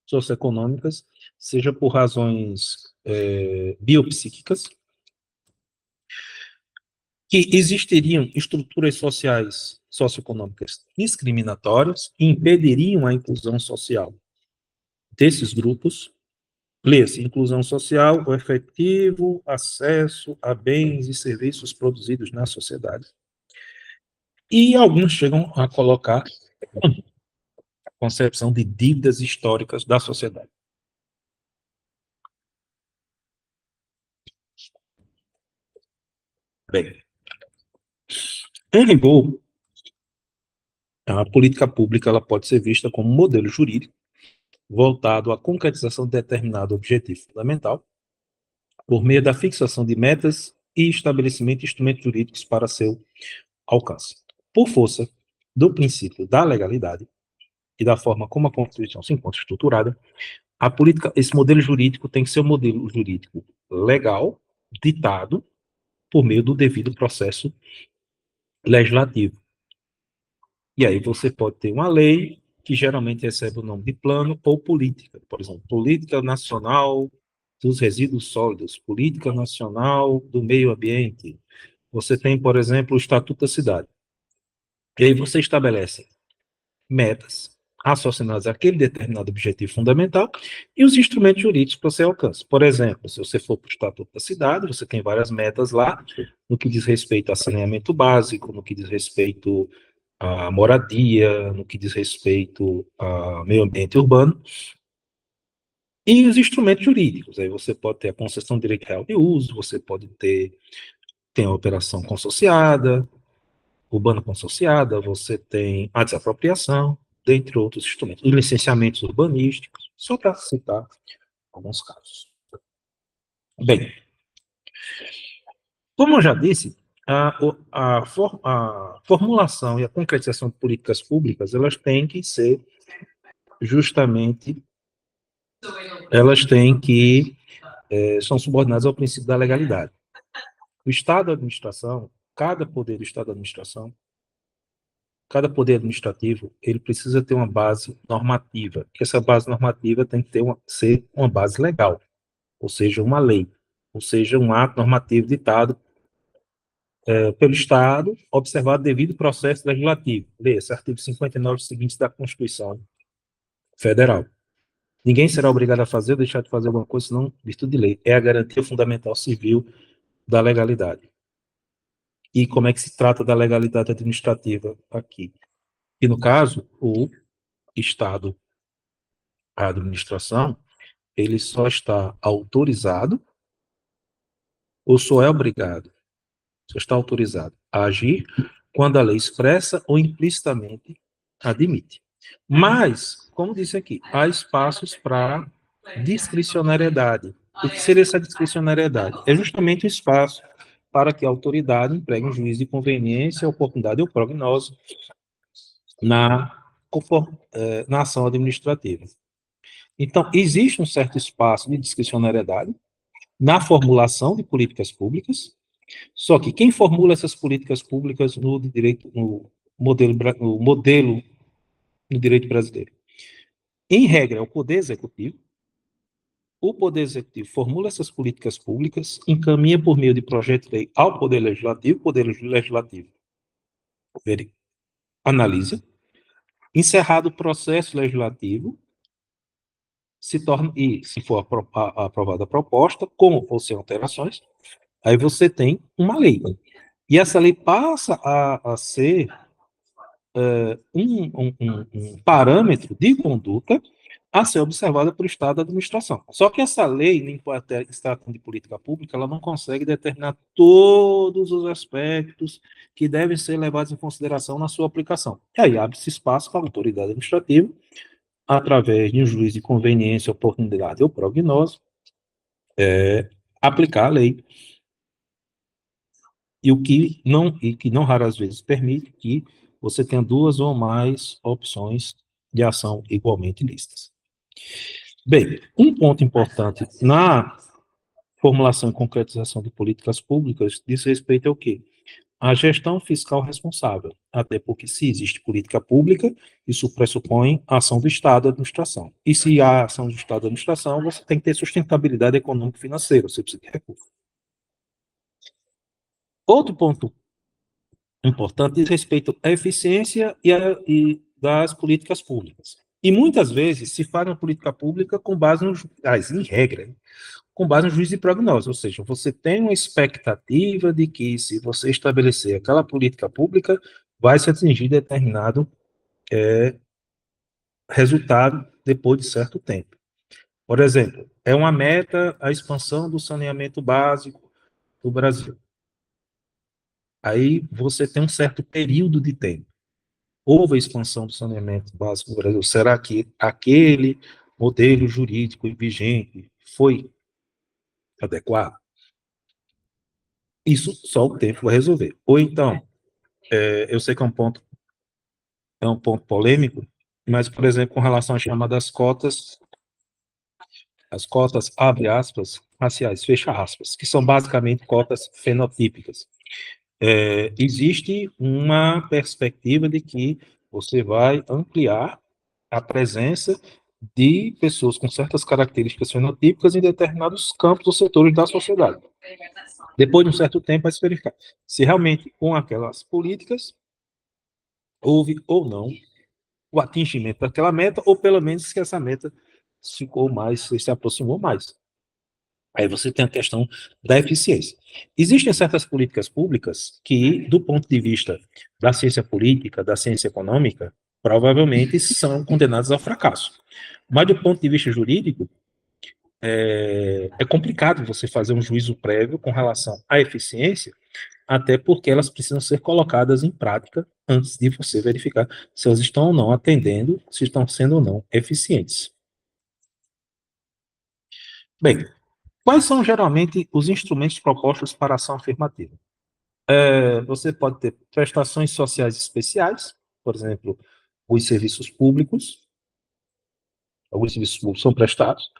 socioeconômicas, seja por razões biopsíquicas, que existiriam estruturas sociais, socioeconômicas discriminatórias e impediriam a inclusão social desses grupos. Lê-se, inclusão social, o efetivo acesso a bens e serviços produzidos na sociedade. E alguns chegam a colocar a concepção de dívidas históricas da sociedade. Bem, em rigor, a política pública ela pode ser vista como um modelo jurídico voltado à concretização de determinado objetivo fundamental, por meio da fixação de metas e estabelecimento de instrumentos jurídicos para seu alcance. Por força do princípio da legalidade e da forma como a Constituição se encontra estruturada, a política, esse modelo jurídico tem que ser um modelo jurídico legal, ditado por meio do devido processo legislativo. E aí você pode ter uma lei que geralmente recebe o nome de plano ou política. Por exemplo, Política Nacional dos Resíduos Sólidos, Política Nacional do Meio Ambiente. Você tem, por exemplo, o Estatuto da Cidade. E aí você estabelece metas associadas àquele determinado objetivo fundamental e os instrumentos jurídicos para você alcance. Por exemplo, se você for para o Estatuto da Cidade, você tem várias metas lá, no que diz respeito a saneamento básico, no que diz respeito à moradia, no que diz respeito ao meio ambiente urbano, e os instrumentos jurídicos. Aí você pode ter a concessão de direito real de uso, você pode ter, tem a operação consorciada, urbana consorciada, você tem a desapropriação, dentre outros instrumentos, e licenciamentos urbanísticos, só para citar alguns casos. Bem, como eu já disse, a formulação e a concretização de políticas públicas, elas têm que ser justamente, elas têm que, são subordinadas ao princípio da legalidade. O Estado da administração, cada poder do Estado da administração, cada poder administrativo, ele precisa ter uma base normativa. Essa base normativa tem que ser uma base legal, ou seja, uma lei, ou seja, um ato normativo ditado pelo Estado, observado devido processo legislativo. Leia-se artigo 59 seguintes da Constituição Federal. Ninguém será obrigado a fazer ou deixar de fazer alguma coisa, senão virtude de lei. É a garantia fundamental civil da legalidade. E como é que se trata da legalidade administrativa aqui? E, no caso, o Estado, a administração, ele só está autorizado ou só é obrigado, só está autorizado a agir quando a lei expressa ou implicitamente admite. Mas, como disse aqui, há espaços para discricionariedade. O que seria essa discricionariedade? É justamente o espaço para que a autoridade empregue um juízo de conveniência, oportunidade ou prognose na, na ação administrativa. Então, existe um certo espaço de discricionariedade na formulação de políticas públicas, só que quem formula essas políticas públicas no direito, no modelo no direito brasileiro? Em regra, é o Poder Executivo. O Poder Executivo formula essas políticas públicas, encaminha por meio de projeto de lei ao Poder Legislativo, o Poder Legislativo analisa, encerrado o processo legislativo, se torna, e se for aprovada a proposta, com ou sem alterações, aí você tem uma lei. E essa lei passa a ser um parâmetro de conduta a ser observada pelo Estado da administração. Só que essa lei, nem se tratando de política pública, ela não consegue determinar todos os aspectos que devem ser levados em consideração na sua aplicação. E aí abre-se espaço para a autoridade administrativa, através de um juiz de conveniência, oportunidade ou prognose, aplicar a lei. E que não raras vezes permite que você tenha duas ou mais opções de ação igualmente lícitas. Bem, um ponto importante na formulação e concretização de políticas públicas diz respeito ao quê? A gestão fiscal responsável, até porque se existe política pública, isso pressupõe a ação do Estado da administração. E se há ação do Estado da administração, você tem que ter sustentabilidade econômica e financeira, você precisa de recursos. Outro ponto importante diz respeito à eficiência e das políticas públicas. E muitas vezes se faz uma política pública com base em regra, com base no juízo de prognose, ou seja, você tem uma expectativa de que se você estabelecer aquela política pública, vai se atingir determinado resultado depois de certo tempo. Por exemplo, é uma meta a expansão do saneamento básico do Brasil. Aí você tem um certo período de tempo. Houve a expansão do saneamento básico no Brasil. Será que aquele modelo jurídico vigente foi adequado? Isso só o tempo vai resolver. Ou então, eu sei que é um ponto é um ponto polêmico, mas, por exemplo, com relação às chamadas cotas, as cotas, abre aspas, raciais, fecha aspas, que são basicamente cotas fenotípicas. Existe uma perspectiva de que você vai ampliar a presença de pessoas com certas características fenotípicas em determinados campos ou setores da sociedade. Depois de um certo tempo, vai se verificar se realmente com aquelas políticas houve ou não o atingimento daquela meta, ou pelo menos que essa meta ficou mais, se aproximou mais. Aí você tem a questão da eficiência. Existem certas políticas públicas que, do ponto de vista da ciência política, da ciência econômica, provavelmente são condenadas ao fracasso. Mas, do ponto de vista jurídico, é complicado você fazer um juízo prévio com relação à eficiência, até porque elas precisam ser colocadas em prática antes de você verificar se elas estão ou não atendendo, se estão sendo ou não eficientes. Bem, quais são geralmente os instrumentos propostos para a ação afirmativa? Você pode ter prestações sociais especiais, por exemplo, os serviços públicos, alguns serviços públicos são prestados.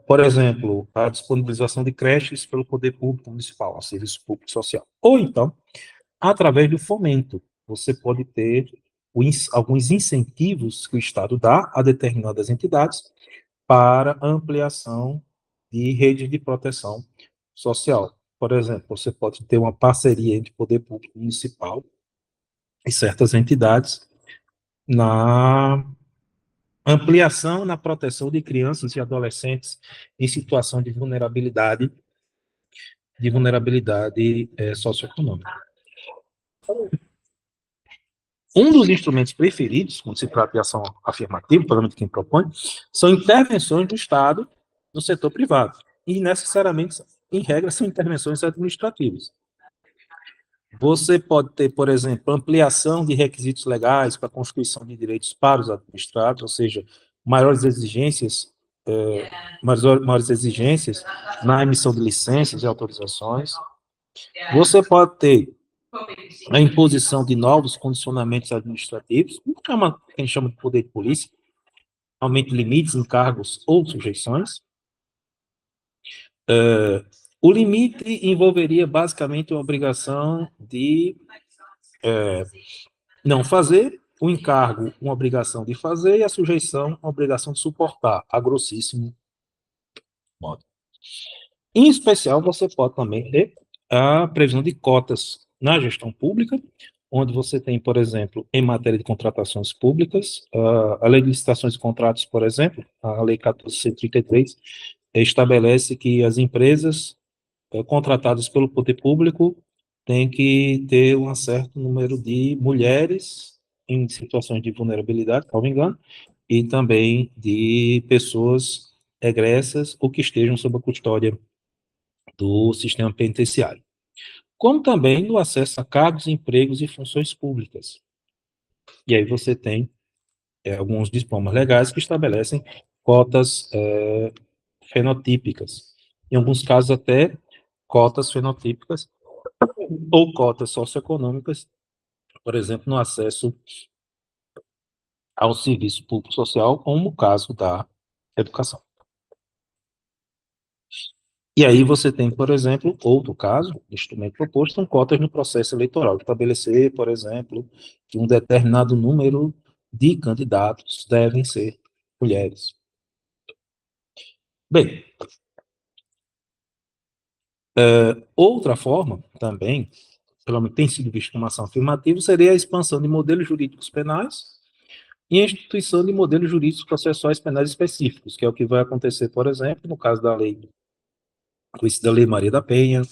Por exemplo, a disponibilização de creches pelo poder público municipal, o serviço público social. Ou então, através do fomento, você pode ter alguns incentivos que o Estado dá a determinadas entidades para ampliação de redes de proteção social. Por exemplo, você pode ter uma parceria entre o poder público municipal e certas entidades na ampliação na proteção de crianças e adolescentes em situação de vulnerabilidade socioeconômica. Um dos instrumentos preferidos, quando se trata de ação afirmativa, pelo menos quem propõe, são intervenções do Estado no setor privado. E, necessariamente, em regra, são intervenções administrativas. Você pode ter, por exemplo, ampliação de requisitos legais para a constituição de direitos para os administrados, ou seja, maiores exigências, maiores exigências na emissão de licenças e autorizações. Você pode ter a imposição de novos condicionamentos administrativos, que a gente chama de poder de polícia, aumento de limites, encargos ou sujeições. O limite envolveria basicamente uma obrigação de não fazer, o encargo, uma obrigação de fazer, e a sujeição, uma obrigação de suportar, a grossíssimo modo. Em especial, você pode também ter a previsão de cotas na gestão pública, onde você tem, por exemplo, em matéria de contratações públicas, a Lei de Licitações e Contratos, por exemplo, a Lei 14.133, estabelece que as empresas contratadas pelo poder público têm que ter um certo número de mulheres em situações de vulnerabilidade, salvo engano, e também de pessoas egressas ou que estejam sob a custódia do sistema penitenciário, como também no acesso a cargos, empregos e funções públicas. E aí você tem alguns diplomas legais que estabelecem cotas fenotípicas. Em alguns casos, até cotas fenotípicas ou cotas socioeconômicas, por exemplo, no acesso ao serviço público social, como o caso da educação. E aí você tem, por exemplo, outro caso, instrumento proposto, são cotas no processo eleitoral, estabelecer, por exemplo, que um determinado número de candidatos devem ser mulheres. Bem, outra forma também, pelo menos tem sido visto como ação afirmativa, seria a expansão de modelos jurídicos penais e a instituição de modelos jurídicos processuais penais específicos, que é o que vai acontecer, por exemplo, no caso da lei, da Lei Maria da Penha,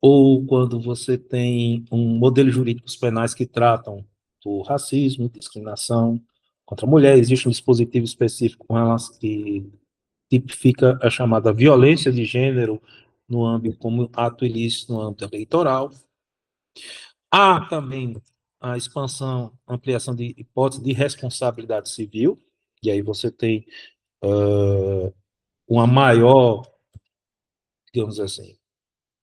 ou quando você tem modelos jurídicos penais que tratam do racismo, discriminação contra a mulher, existe um dispositivo específico com relação que tipifica a chamada violência de gênero no âmbito como ato ilícito no âmbito eleitoral. Há também a expansão, ampliação de hipótese de responsabilidade civil, e aí você tem uma maior, digamos assim,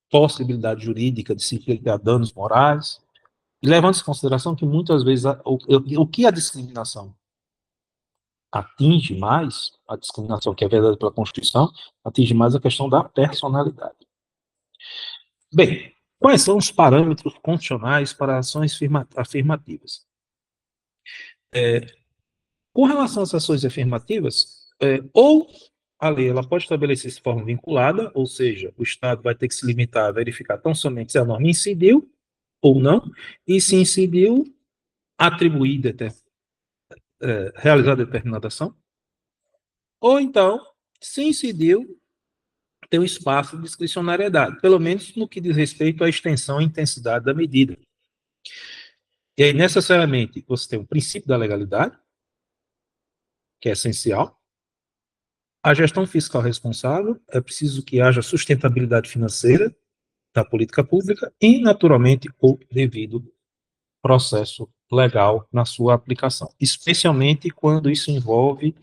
possibilidade jurídica de se implicar danos morais. E levando em consideração que muitas vezes o que a discriminação atinge mais, a discriminação que é vedada pela Constituição, atinge mais a questão da personalidade. Bem, quais são os parâmetros constitucionais para ações afirmativas? Com relação às ações afirmativas, ou a lei ela pode estabelecer-se de forma vinculada, ou seja, o Estado vai ter que se limitar a verificar tão somente se a norma incidiu ou não, e se incidiu, atribuir, realizar determinada ação, ou então, se incidiu, tem um espaço de discricionariedade, pelo menos no que diz respeito à extensão e intensidade da medida. E aí, necessariamente, você tem o princípio da legalidade, que é essencial, a gestão fiscal responsável, é preciso que haja sustentabilidade financeira da política pública e, naturalmente, o devido processo legal na sua aplicação, especialmente quando isso envolve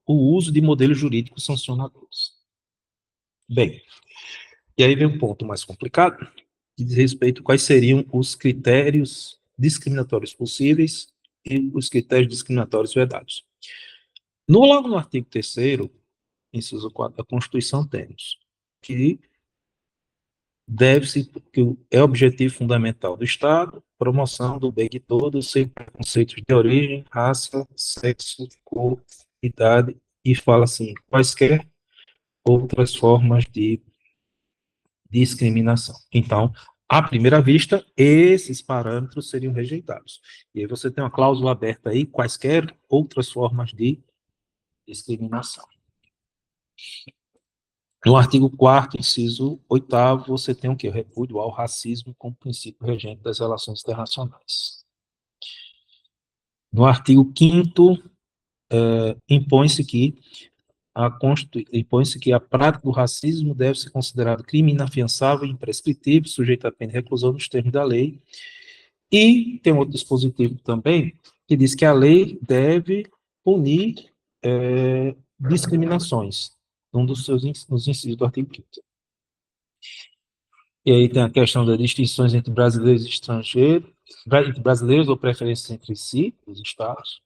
o uso de modelos jurídicos sancionadores. Bem, e aí vem um ponto mais complicado, que diz respeito a quais seriam os critérios discriminatórios possíveis e os critérios discriminatórios vedados. Logo no artigo 3º, inciso 4 da Constituição, temos que que é objetivo fundamental do Estado, promoção do bem de todos, sem preconceitos de origem, raça, sexo, cor, idade, e fala assim, quaisquer outras formas de discriminação. Então, à primeira vista, esses parâmetros seriam rejeitados. E aí você tem uma cláusula aberta aí, quaisquer outras formas de discriminação. No artigo 4º, inciso 8º, você tem o quê? O repúdio ao racismo como princípio regente das relações internacionais. No artigo 5º, impõe-se que a prática do racismo deve ser considerada crime inafiançável e imprescritível, sujeito a pena de reclusão nos termos da lei. E tem outro dispositivo também que diz que a lei deve punir discriminações, nos incisos do artigo 5º. E aí tem a questão das distinções entre brasileiros e estrangeiros, entre brasileiros ou preferências entre si, os estados.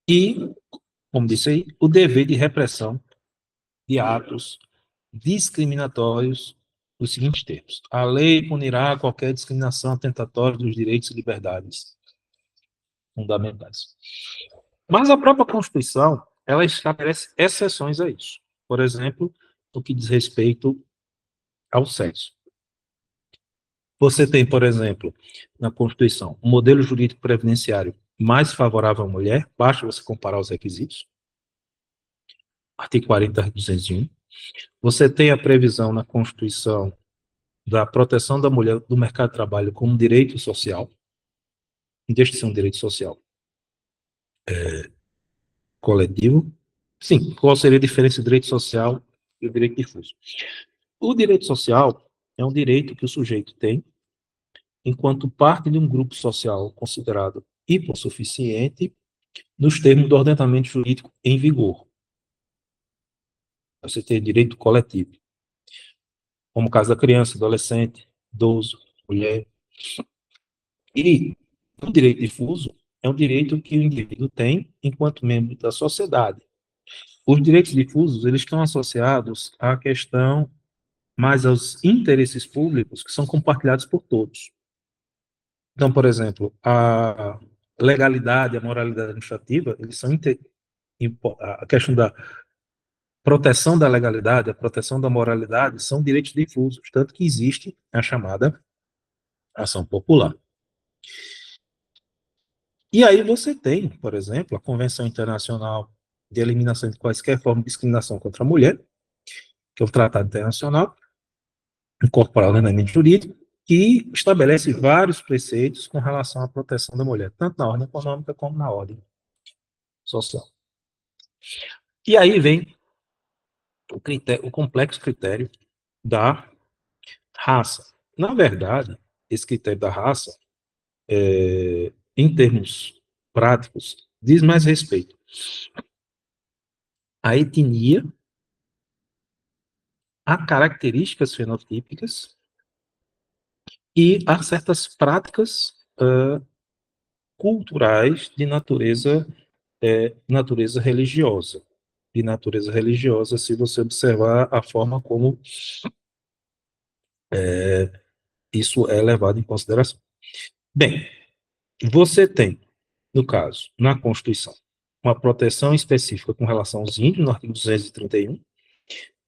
E, como disse aí, o dever de repressão de atos discriminatórios nos seguintes termos. A lei punirá qualquer discriminação atentatória dos direitos e liberdades fundamentais. Mas a própria Constituição, ela estabelece exceções a isso. Por exemplo, no que diz respeito ao sexo. Você tem, por exemplo, na Constituição, um modelo jurídico previdenciário mais favorável à mulher, basta você comparar os requisitos. Artigo 40, 201. Você tem a previsão na Constituição da proteção da mulher do mercado de trabalho como direito social, deixa de ser um direito social coletivo. Sim, qual seria a diferença entre direito social e o direito difuso? O direito social é um direito que o sujeito tem enquanto parte de um grupo social considerado hipossuficiente nos termos do ordenamento jurídico em vigor. Você tem direito coletivo, como o caso da criança, adolescente, idoso, mulher. E o direito difuso é um direito que o indivíduo tem enquanto membro da sociedade. Os direitos difusos, eles estão associados à questão mais aos interesses públicos que são compartilhados por todos. Então, por exemplo, a legalidade e a moralidade administrativa, eles são a questão da proteção da legalidade, a proteção da moralidade são direitos difusos, tanto que existe a chamada ação popular. E aí você tem, por exemplo, a Convenção Internacional de Eliminação de Quaisquer Formas de Discriminação contra a Mulher, que é um tratado internacional, incorporado no ordenamento jurídico, que estabelece vários preceitos com relação à proteção da mulher, tanto na ordem econômica como na ordem social. E aí vem o complexo critério da raça. Na verdade, esse critério da raça, em termos práticos, diz mais respeito à etnia, a características fenotípicas E há certas práticas culturais de natureza religiosa. De natureza religiosa, se você observar a forma como isso é levado em consideração. Bem, você tem, no caso, na Constituição, uma proteção específica com relação aos índios, no artigo 231.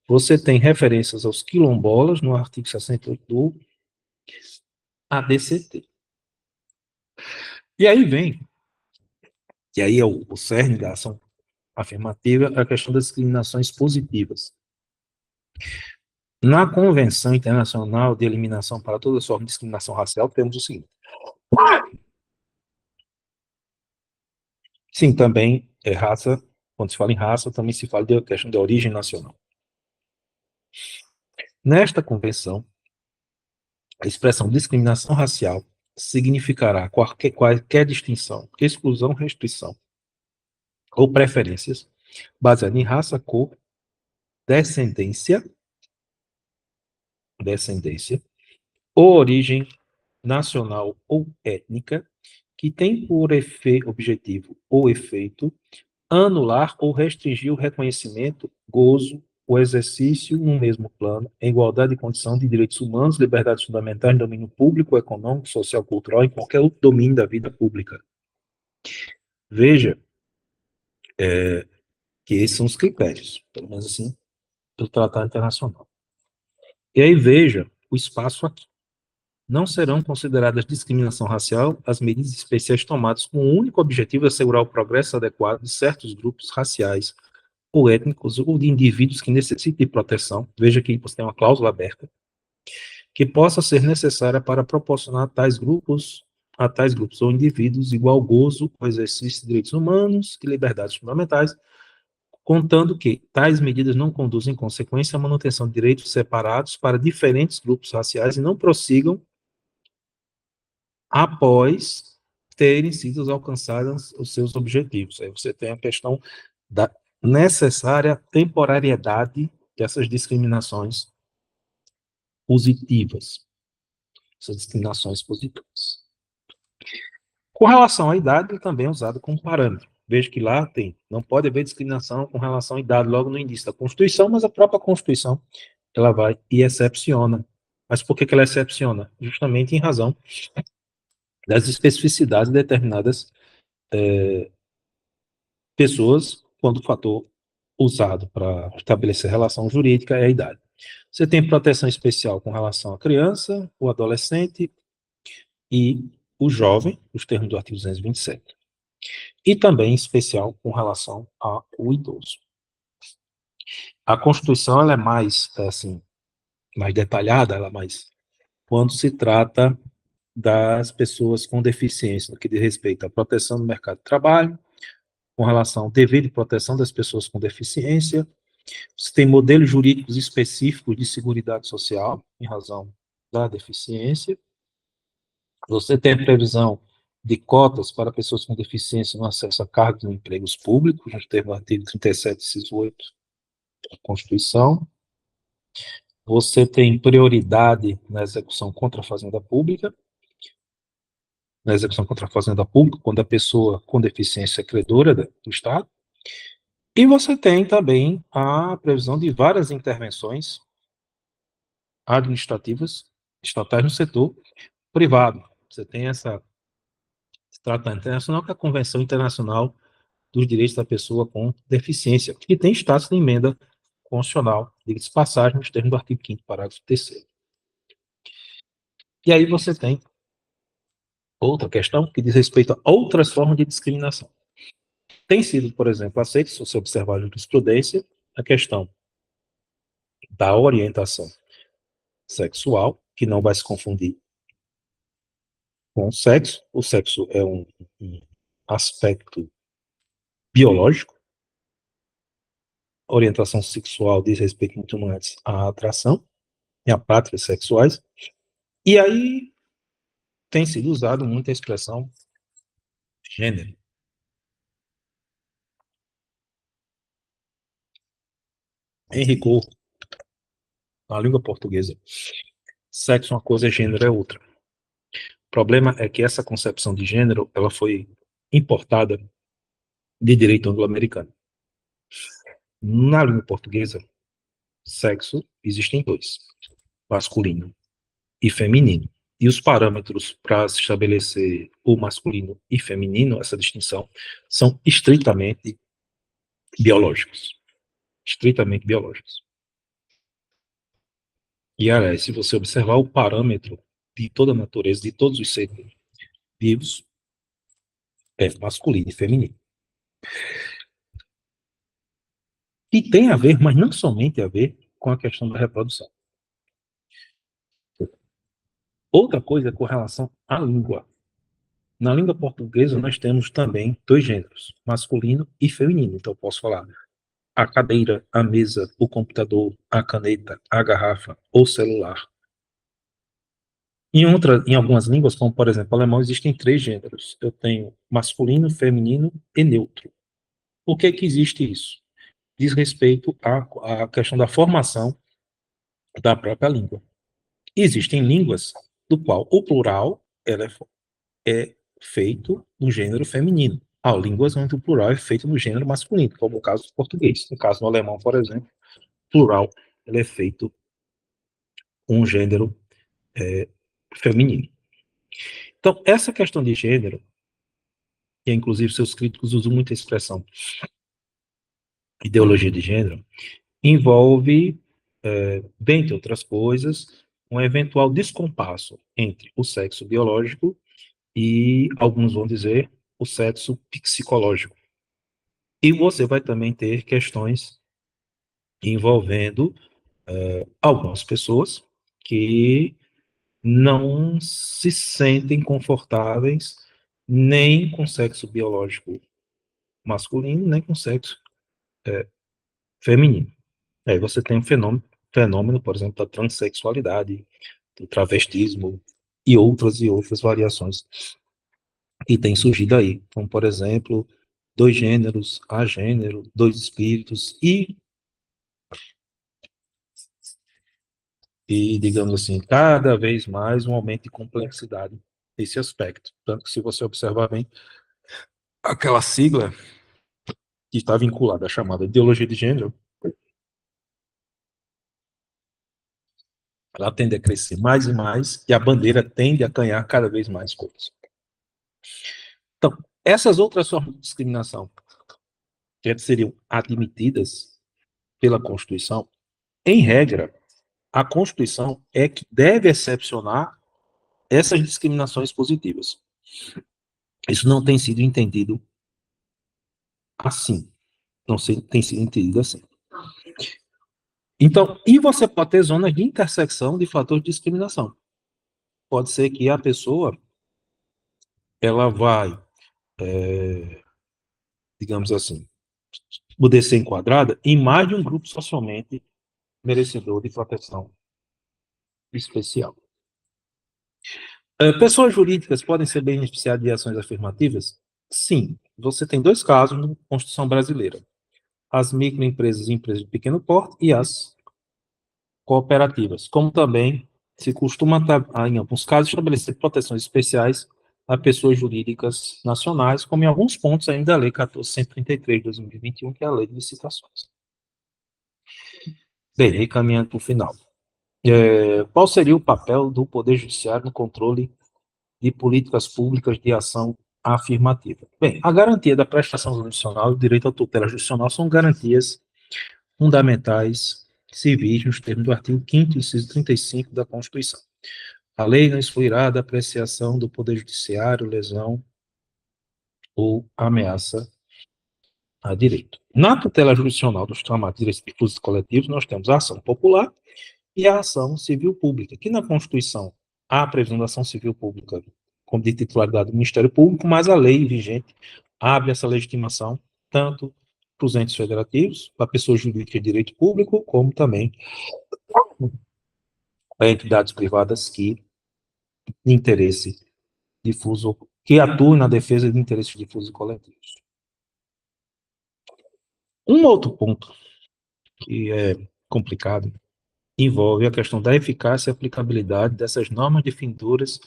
Você tem referências aos quilombolas, no artigo 68 do ADCT. E aí vem, e aí é o cerne da ação afirmativa, a questão das discriminações positivas. Na Convenção Internacional de Eliminação para toda forma de discriminação racial, temos o seguinte. Sim, também é raça, quando se fala em raça, também se fala de questão de origem nacional. Nesta convenção, a expressão discriminação racial significará qualquer distinção, exclusão, restrição ou preferências baseadas em raça, cor, descendência, ou origem nacional ou étnica, que tem por objetivo ou efeito anular ou restringir o reconhecimento, gozo, o exercício no mesmo plano, em igualdade de condição de direitos humanos, liberdades fundamentais, domínio público, econômico, social, cultural, em qualquer outro domínio da vida pública. Veja que esses são os critérios, pelo menos assim, do Tratado Internacional. E aí veja o espaço aqui. Não serão consideradas discriminação racial as medidas especiais tomadas com o único objetivo de assegurar o progresso adequado de certos grupos raciais ou étnicos ou de indivíduos que necessitem de proteção. Veja que você tem uma cláusula aberta que possa ser necessária para proporcionar a tais grupos ou indivíduos igual gozo ou exercício de direitos humanos e liberdades fundamentais, contando que tais medidas não conduzem, em consequência, à manutenção de direitos separados para diferentes grupos raciais e não prossigam após terem sido alcançados os seus objetivos. Aí você tem a questão da necessária temporariedade dessas discriminações positivas, essas discriminações positivas. Com relação à idade, ele também é usado como parâmetro. Veja que lá tem, não pode haver discriminação com relação à idade logo no início da Constituição, mas a própria Constituição, ela vai e excepciona. Mas por que ela excepciona? Justamente em razão das especificidades de determinadas pessoas, quando o fator usado para estabelecer relação jurídica é a idade. Você tem proteção especial com relação à criança, o adolescente e o jovem, os termos do artigo 227. E também especial com relação ao idoso. A Constituição ela é mais, assim, mais detalhada, ela é mais quando se trata das pessoas com deficiência, no que diz respeito à proteção do mercado de trabalho, com relação ao dever de proteção das pessoas com deficiência. Você tem modelos jurídicos específicos de seguridade social, em razão da deficiência. Você tem a previsão de cotas para pessoas com deficiência no acesso a cargos em empregos públicos, nos termos do artigo 37, inciso 8 da Constituição. Você tem prioridade na execução contra a fazenda pública, quando a pessoa com deficiência é credora do Estado. E você tem também a previsão de várias intervenções administrativas estatais no setor privado. Você tem esse tratado internacional, que é a Convenção Internacional dos Direitos da Pessoa com Deficiência, que tem status de emenda constitucional, diga-se de passagem, nos termos do artigo 5º, parágrafo 3º. E aí você tem outra questão que diz respeito a outras formas de discriminação. Tem sido, por exemplo, aceito, se você observar a jurisprudência, a questão da orientação sexual, que não vai se confundir com o sexo. O sexo é um aspecto biológico. A orientação sexual diz respeito muito mais à atração e a práticas sexuais. E aí tem sido usado muito a expressão gênero. Em rigor, na língua portuguesa, sexo é uma coisa, gênero é outra. problema é que essa concepção de gênero, ela foi importada de direito anglo-americano. Na língua portuguesa, sexo existem dois, masculino e feminino. E os parâmetros para se estabelecer o masculino e feminino, essa distinção, são estritamente biológicos. Estritamente biológicos. E, aliás, se você observar o parâmetro de toda a natureza, de todos os seres vivos, é masculino e feminino. E tem a ver, mas não somente a ver, com a questão da reprodução. Outra coisa é com relação à língua. Na língua portuguesa, nós temos também dois gêneros, masculino e feminino. Então, eu posso falar a cadeira, a mesa, o computador, a caneta, a garrafa, o celular. Em algumas línguas, como por exemplo o alemão, existem três gêneros. Eu tenho masculino, feminino e neutro. Por que que existe isso? Diz respeito à questão da formação da própria língua. Existem línguas do qual o plural ela é feito no gênero feminino. Há línguas onde o plural é feito no gênero masculino, como o caso do português. No caso do alemão, por exemplo, plural ele é feito com um gênero feminino. Então, essa questão de gênero, que inclusive seus críticos usam muita expressão ideologia de gênero, envolve, dentre outras coisas, um eventual descompasso entre o sexo biológico e, alguns vão dizer, o sexo psicológico. E você vai também ter questões envolvendo algumas pessoas que não se sentem confortáveis nem com sexo biológico masculino, nem com sexo feminino. Aí você tem um fenômeno, por exemplo, da transexualidade, do travestismo e outras variações que têm surgido aí, como, por exemplo, dois gêneros, agênero, dois espíritos digamos assim, cada vez mais um aumento de complexidade nesse aspecto. Tanto que, se você observar bem, aquela sigla que está vinculada à chamada ideologia de gênero, ela tende a crescer mais e mais, e a bandeira tende a ganhar cada vez mais coisas. Então, essas outras formas de discriminação que seriam admitidas pela Constituição, em regra, a Constituição é que deve excepcionar essas discriminações positivas. Isso não tem sido entendido assim. Não tem sido entendido assim. Então, e você pode ter zonas de intersecção de fatores de discriminação. Pode ser que a pessoa, ela vai, digamos assim, poder ser enquadrada em mais de um grupo socialmente merecedor de proteção especial. Pessoas jurídicas podem ser beneficiadas de ações afirmativas? Sim. Você tem dois casos na Constituição brasileira: as microempresas e empresas de pequeno porte e as cooperativas, como também se costuma, em alguns casos, estabelecer proteções especiais a pessoas jurídicas nacionais, como em alguns pontos ainda da Lei 14.133 de 2021, que é a Lei de Licitações. Bem, caminhando para o final. Qual seria o papel do Poder Judiciário no controle de políticas públicas de ação afirmativa? Bem, a garantia da prestação jurisdicional e o direito à tutela jurisdicional são garantias fundamentais civis nos termos do artigo 5º, inciso 35 da Constituição. A lei não excluirá da apreciação do Poder Judiciário lesão ou ameaça a direito. Na tutela jurisdicional dos chamados direitos difusos e coletivos, nós temos a ação popular e a ação civil pública, que na Constituição há a previsão da ação civil pública como de titularidade do Ministério Público, mas a lei vigente abre essa legitimação tanto para os entes federativos, para pessoas jurídicas de direito público, como também para entidades privadas que de interesse difuso, que atuem na defesa de interesses difusos e coletivos. Um outro ponto que é complicado envolve a questão da eficácia e aplicabilidade dessas normas definidoras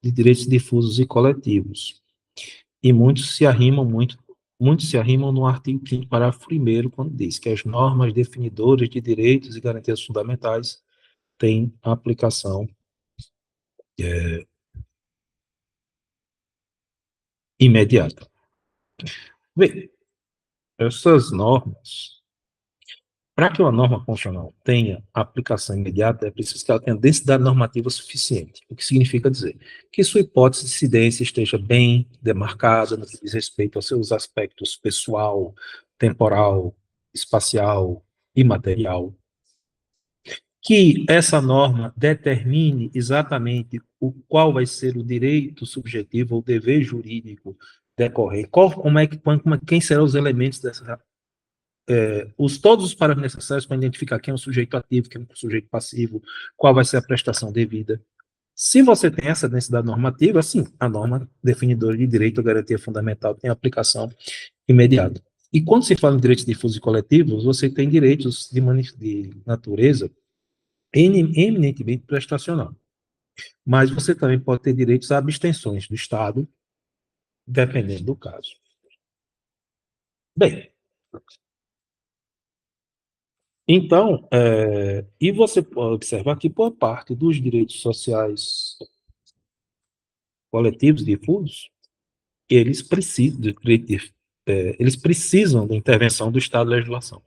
de direitos difusos e coletivos. E muitos se arrimam no artigo 5º, parágrafo 1º, quando diz que as normas definidoras de direitos e garantias fundamentais têm aplicação imediata. Bem, essas normas, para que uma norma constitucional tenha aplicação imediata, é preciso que ela tenha densidade normativa suficiente, o que significa dizer que sua hipótese de incidência esteja bem demarcada no que diz respeito aos seus aspectos pessoal, temporal, espacial e material, que essa norma determine exatamente qual vai ser o direito subjetivo ou dever jurídico decorrer, quem serão os elementos dessa todos os parâmetros necessários para identificar quem é o sujeito ativo, quem é o sujeito passivo, qual vai ser a prestação devida. Se você tem essa densidade normativa, sim, a norma definidora de direito ou garantia fundamental tem aplicação imediata. E quando se fala em direitos difusos e coletivos, você tem direitos de natureza eminentemente prestacional. Mas você também pode ter direitos a abstenções do Estado, dependendo do caso. Bem, então, e você pode observar que, por parte dos direitos sociais coletivos difusos, eles precisam da intervenção do Estado e da legislação.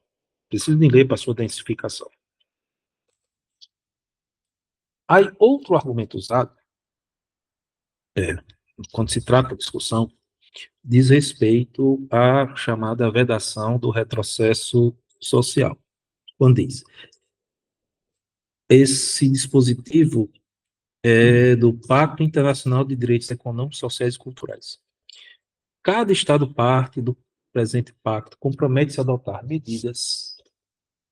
Precisam de lei para sua densificação. Aí, outro argumento usado, quando se trata da discussão, diz respeito à chamada vedação do retrocesso social. Quando diz, esse dispositivo é do Pacto Internacional de Direitos Econômicos, Sociais e Culturais. Cada Estado parte do presente pacto compromete-se a adotar medidas,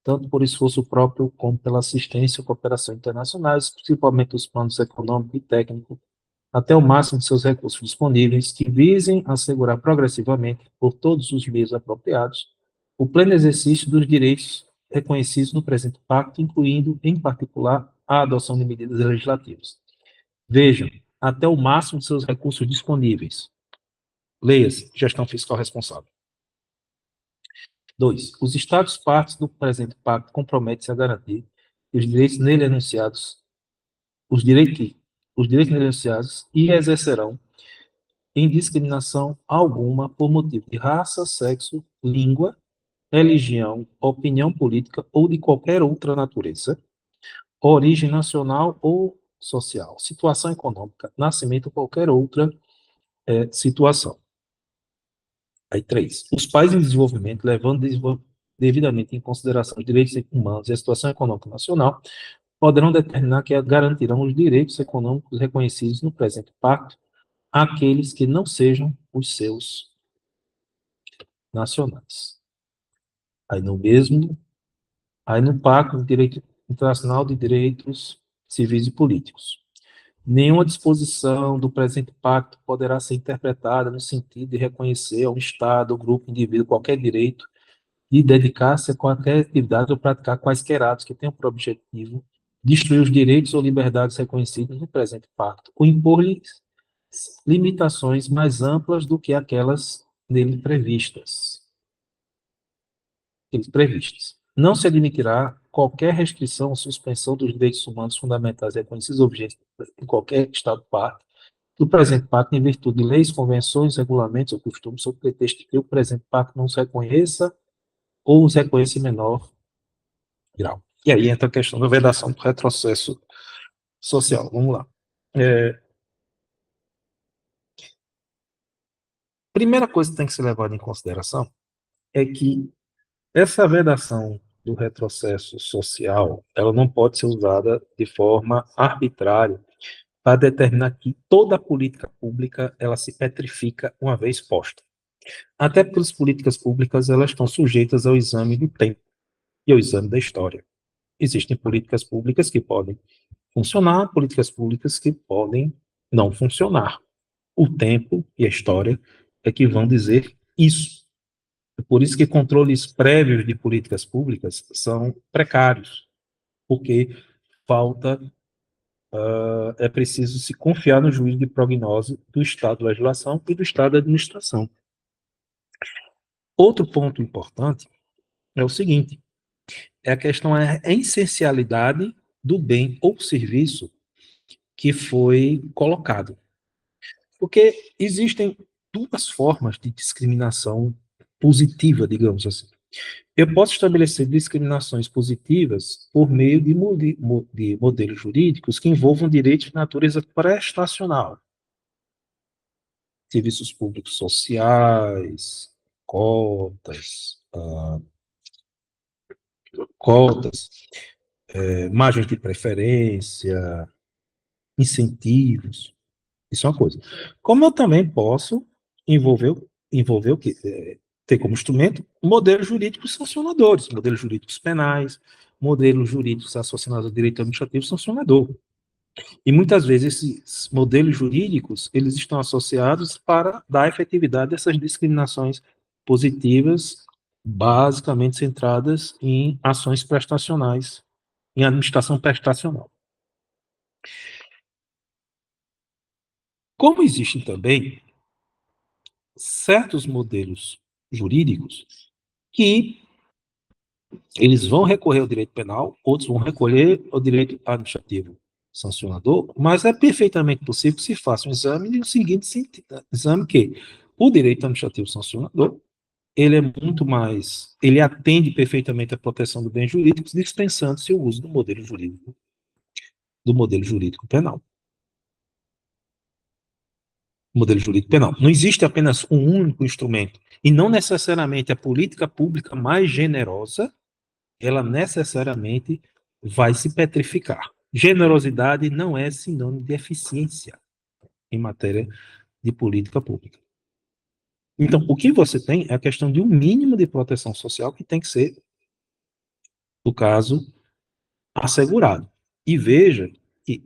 tanto por esforço próprio como pela assistência e cooperação internacionais, principalmente os planos econômico e técnico, até o máximo de seus recursos disponíveis, que visem assegurar progressivamente, por todos os meios apropriados, o pleno exercício dos direitos reconhecidos no presente pacto, incluindo, em particular, a adoção de medidas legislativas. Vejam, até o máximo de seus recursos disponíveis. Leia-se, gestão fiscal responsável. 2. Os Estados partes do presente pacto comprometem-se a garantir que os direitos nele enunciados, nele enunciados e exercerão em discriminação alguma por motivo de raça, sexo, língua, religião, opinião política ou de qualquer outra natureza, origem nacional ou social, situação econômica, nascimento ou qualquer outra situação. Aí, 3. Os países em desenvolvimento, levando devidamente em consideração os direitos humanos e a situação econômica nacional, poderão determinar que garantirão os direitos econômicos reconhecidos no presente pacto àqueles que não sejam os seus nacionais. Aí no Pacto de Direito Internacional de Direitos Civis e Políticos. Nenhuma disposição do presente pacto poderá ser interpretada no sentido de reconhecer a um Estado, grupo, indivíduo, qualquer direito de dedicar-se a qualquer atividade ou praticar quaisquer atos que tenham por objetivo destruir os direitos ou liberdades reconhecidos no presente pacto, ou impor-lhes limitações mais amplas do que aquelas nele previstas. Não se admitirá qualquer restrição ou suspensão dos direitos humanos fundamentais reconhecidos objetos em qualquer Estado-parte do presente pacto em virtude de leis, convenções, regulamentos ou costumes, sob pretexto de que o presente pacto não se reconheça ou os reconheça em menor grau. E aí entra a questão da vedação do retrocesso social. Vamos lá. Primeira coisa que tem que ser levada em consideração é que essa vedação do retrocesso social, ela não pode ser usada de forma arbitrária para determinar que toda a política pública ela se petrifica uma vez posta. Até porque as políticas públicas elas estão sujeitas ao exame do tempo e ao exame da história. Existem políticas públicas que podem funcionar, políticas públicas que podem não funcionar. O tempo e a história é que vão dizer isso. É por isso que controles prévios de políticas públicas são precários, porque falta é preciso se confiar no juízo de prognose do Estado de legislação e do Estado de administração. Outro ponto importante é o seguinte, é a questão da essencialidade do bem ou serviço que foi colocado. Porque existem duas formas de discriminação positiva, digamos assim. Eu posso estabelecer discriminações positivas por meio de modelos jurídicos que envolvam direitos de natureza prestacional, serviços públicos sociais, cotas, margens de preferência, incentivos. Isso é uma coisa. Como eu também posso envolver o quê? Ter como instrumento modelos jurídicos sancionadores, modelos jurídicos penais, modelos jurídicos associados ao direito administrativo sancionador. E muitas vezes esses modelos jurídicos, eles estão associados para dar efetividade dessas discriminações positivas, basicamente centradas em ações prestacionais, em administração prestacional. Como existem também certos modelos jurídicos que eles vão recorrer ao direito penal, outros vão recorrer ao direito administrativo sancionador, mas é perfeitamente possível que se faça um exame no seguinte sentido, exame que o direito administrativo sancionador, ele é muito mais, ele atende perfeitamente à proteção do bem jurídico, dispensando-se o uso do modelo jurídico penal. Modelo jurídico penal. Não existe apenas um único instrumento, e não necessariamente a política pública mais generosa, ela necessariamente vai se petrificar. Generosidade não é sinônimo de eficiência em matéria de política pública. Então, o que você tem é a questão de um mínimo de proteção social que tem que ser, no caso, assegurado. E veja que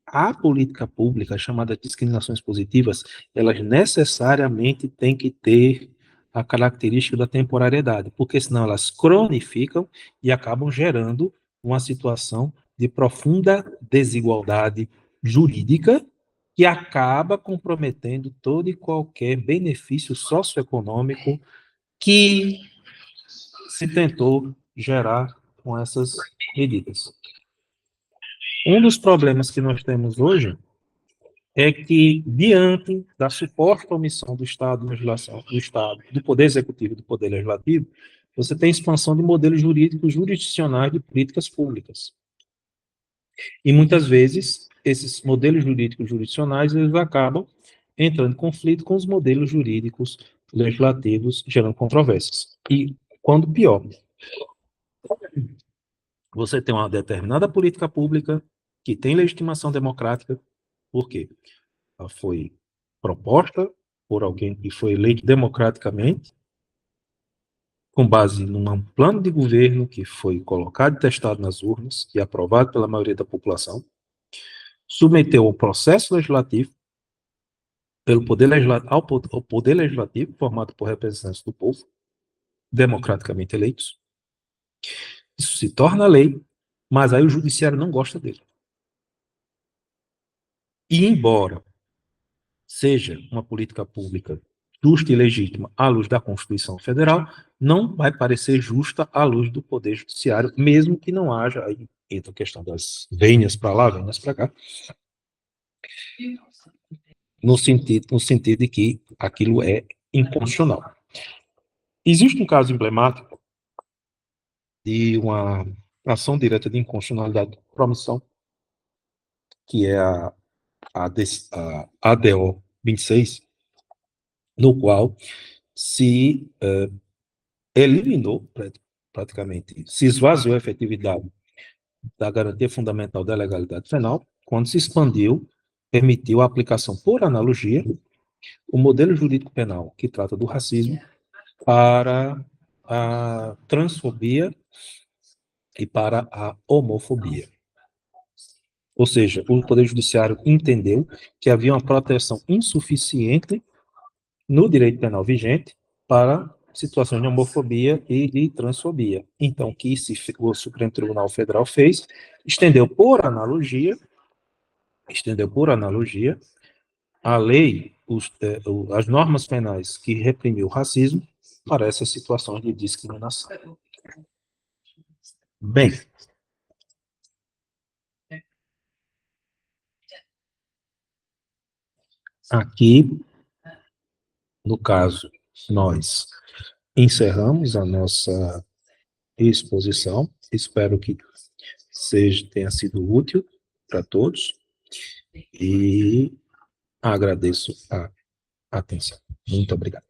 a política pública, chamada discriminações positivas, elas necessariamente têm que ter a característica da temporariedade, porque senão elas cronificam e acabam gerando uma situação de profunda desigualdade jurídica que acaba comprometendo todo e qualquer benefício socioeconômico que se tentou gerar com essas medidas. Um dos problemas que nós temos hoje é que, diante da suposta omissão do Estado, do Poder Executivo e do Poder Legislativo, você tem expansão de modelos jurídicos jurisdicionais de políticas públicas. E, muitas vezes, esses modelos jurídicos jurisdicionais eles acabam entrando em conflito com os modelos jurídicos legislativos, gerando controvérsias. E, quando pior, você tem uma determinada política pública que tem legitimação democrática, por quê? Ela foi proposta por alguém que foi eleito democraticamente, com base num plano de governo que foi colocado e testado nas urnas e aprovado pela maioria da população, submeteu ao processo legislativo, ao poder legislativo, formado por representantes do povo, democraticamente eleitos. Isso se torna lei, mas aí o judiciário não gosta dele. E embora seja uma política pública justa e legítima à luz da Constituição Federal, não vai parecer justa à luz do Poder Judiciário, mesmo que não haja, aí entra a questão das vênias para lá, vênias para cá, no sentido de que aquilo é inconstitucional. Existe um caso emblemático de uma ação direta de inconstitucionalidade de promissão, que é a ADO 26, no qual se eliminou praticamente, se esvaziou a efetividade da garantia fundamental da legalidade penal, quando se expandiu, permitiu a aplicação por analogia, o modelo jurídico penal que trata do racismo para a transfobia e para a homofobia. Ou seja, o Poder Judiciário entendeu que havia uma proteção insuficiente no direito penal vigente para situações de homofobia e de transfobia. Então, o que o Supremo Tribunal Federal fez, estendeu por analogia estendeu por analogia, a lei, as normas penais que reprimiu o racismo para essas situações de discriminação. Bem, aqui, no caso, nós encerramos a nossa exposição. Espero que tenha sido útil para todos e agradeço a atenção. Muito obrigado.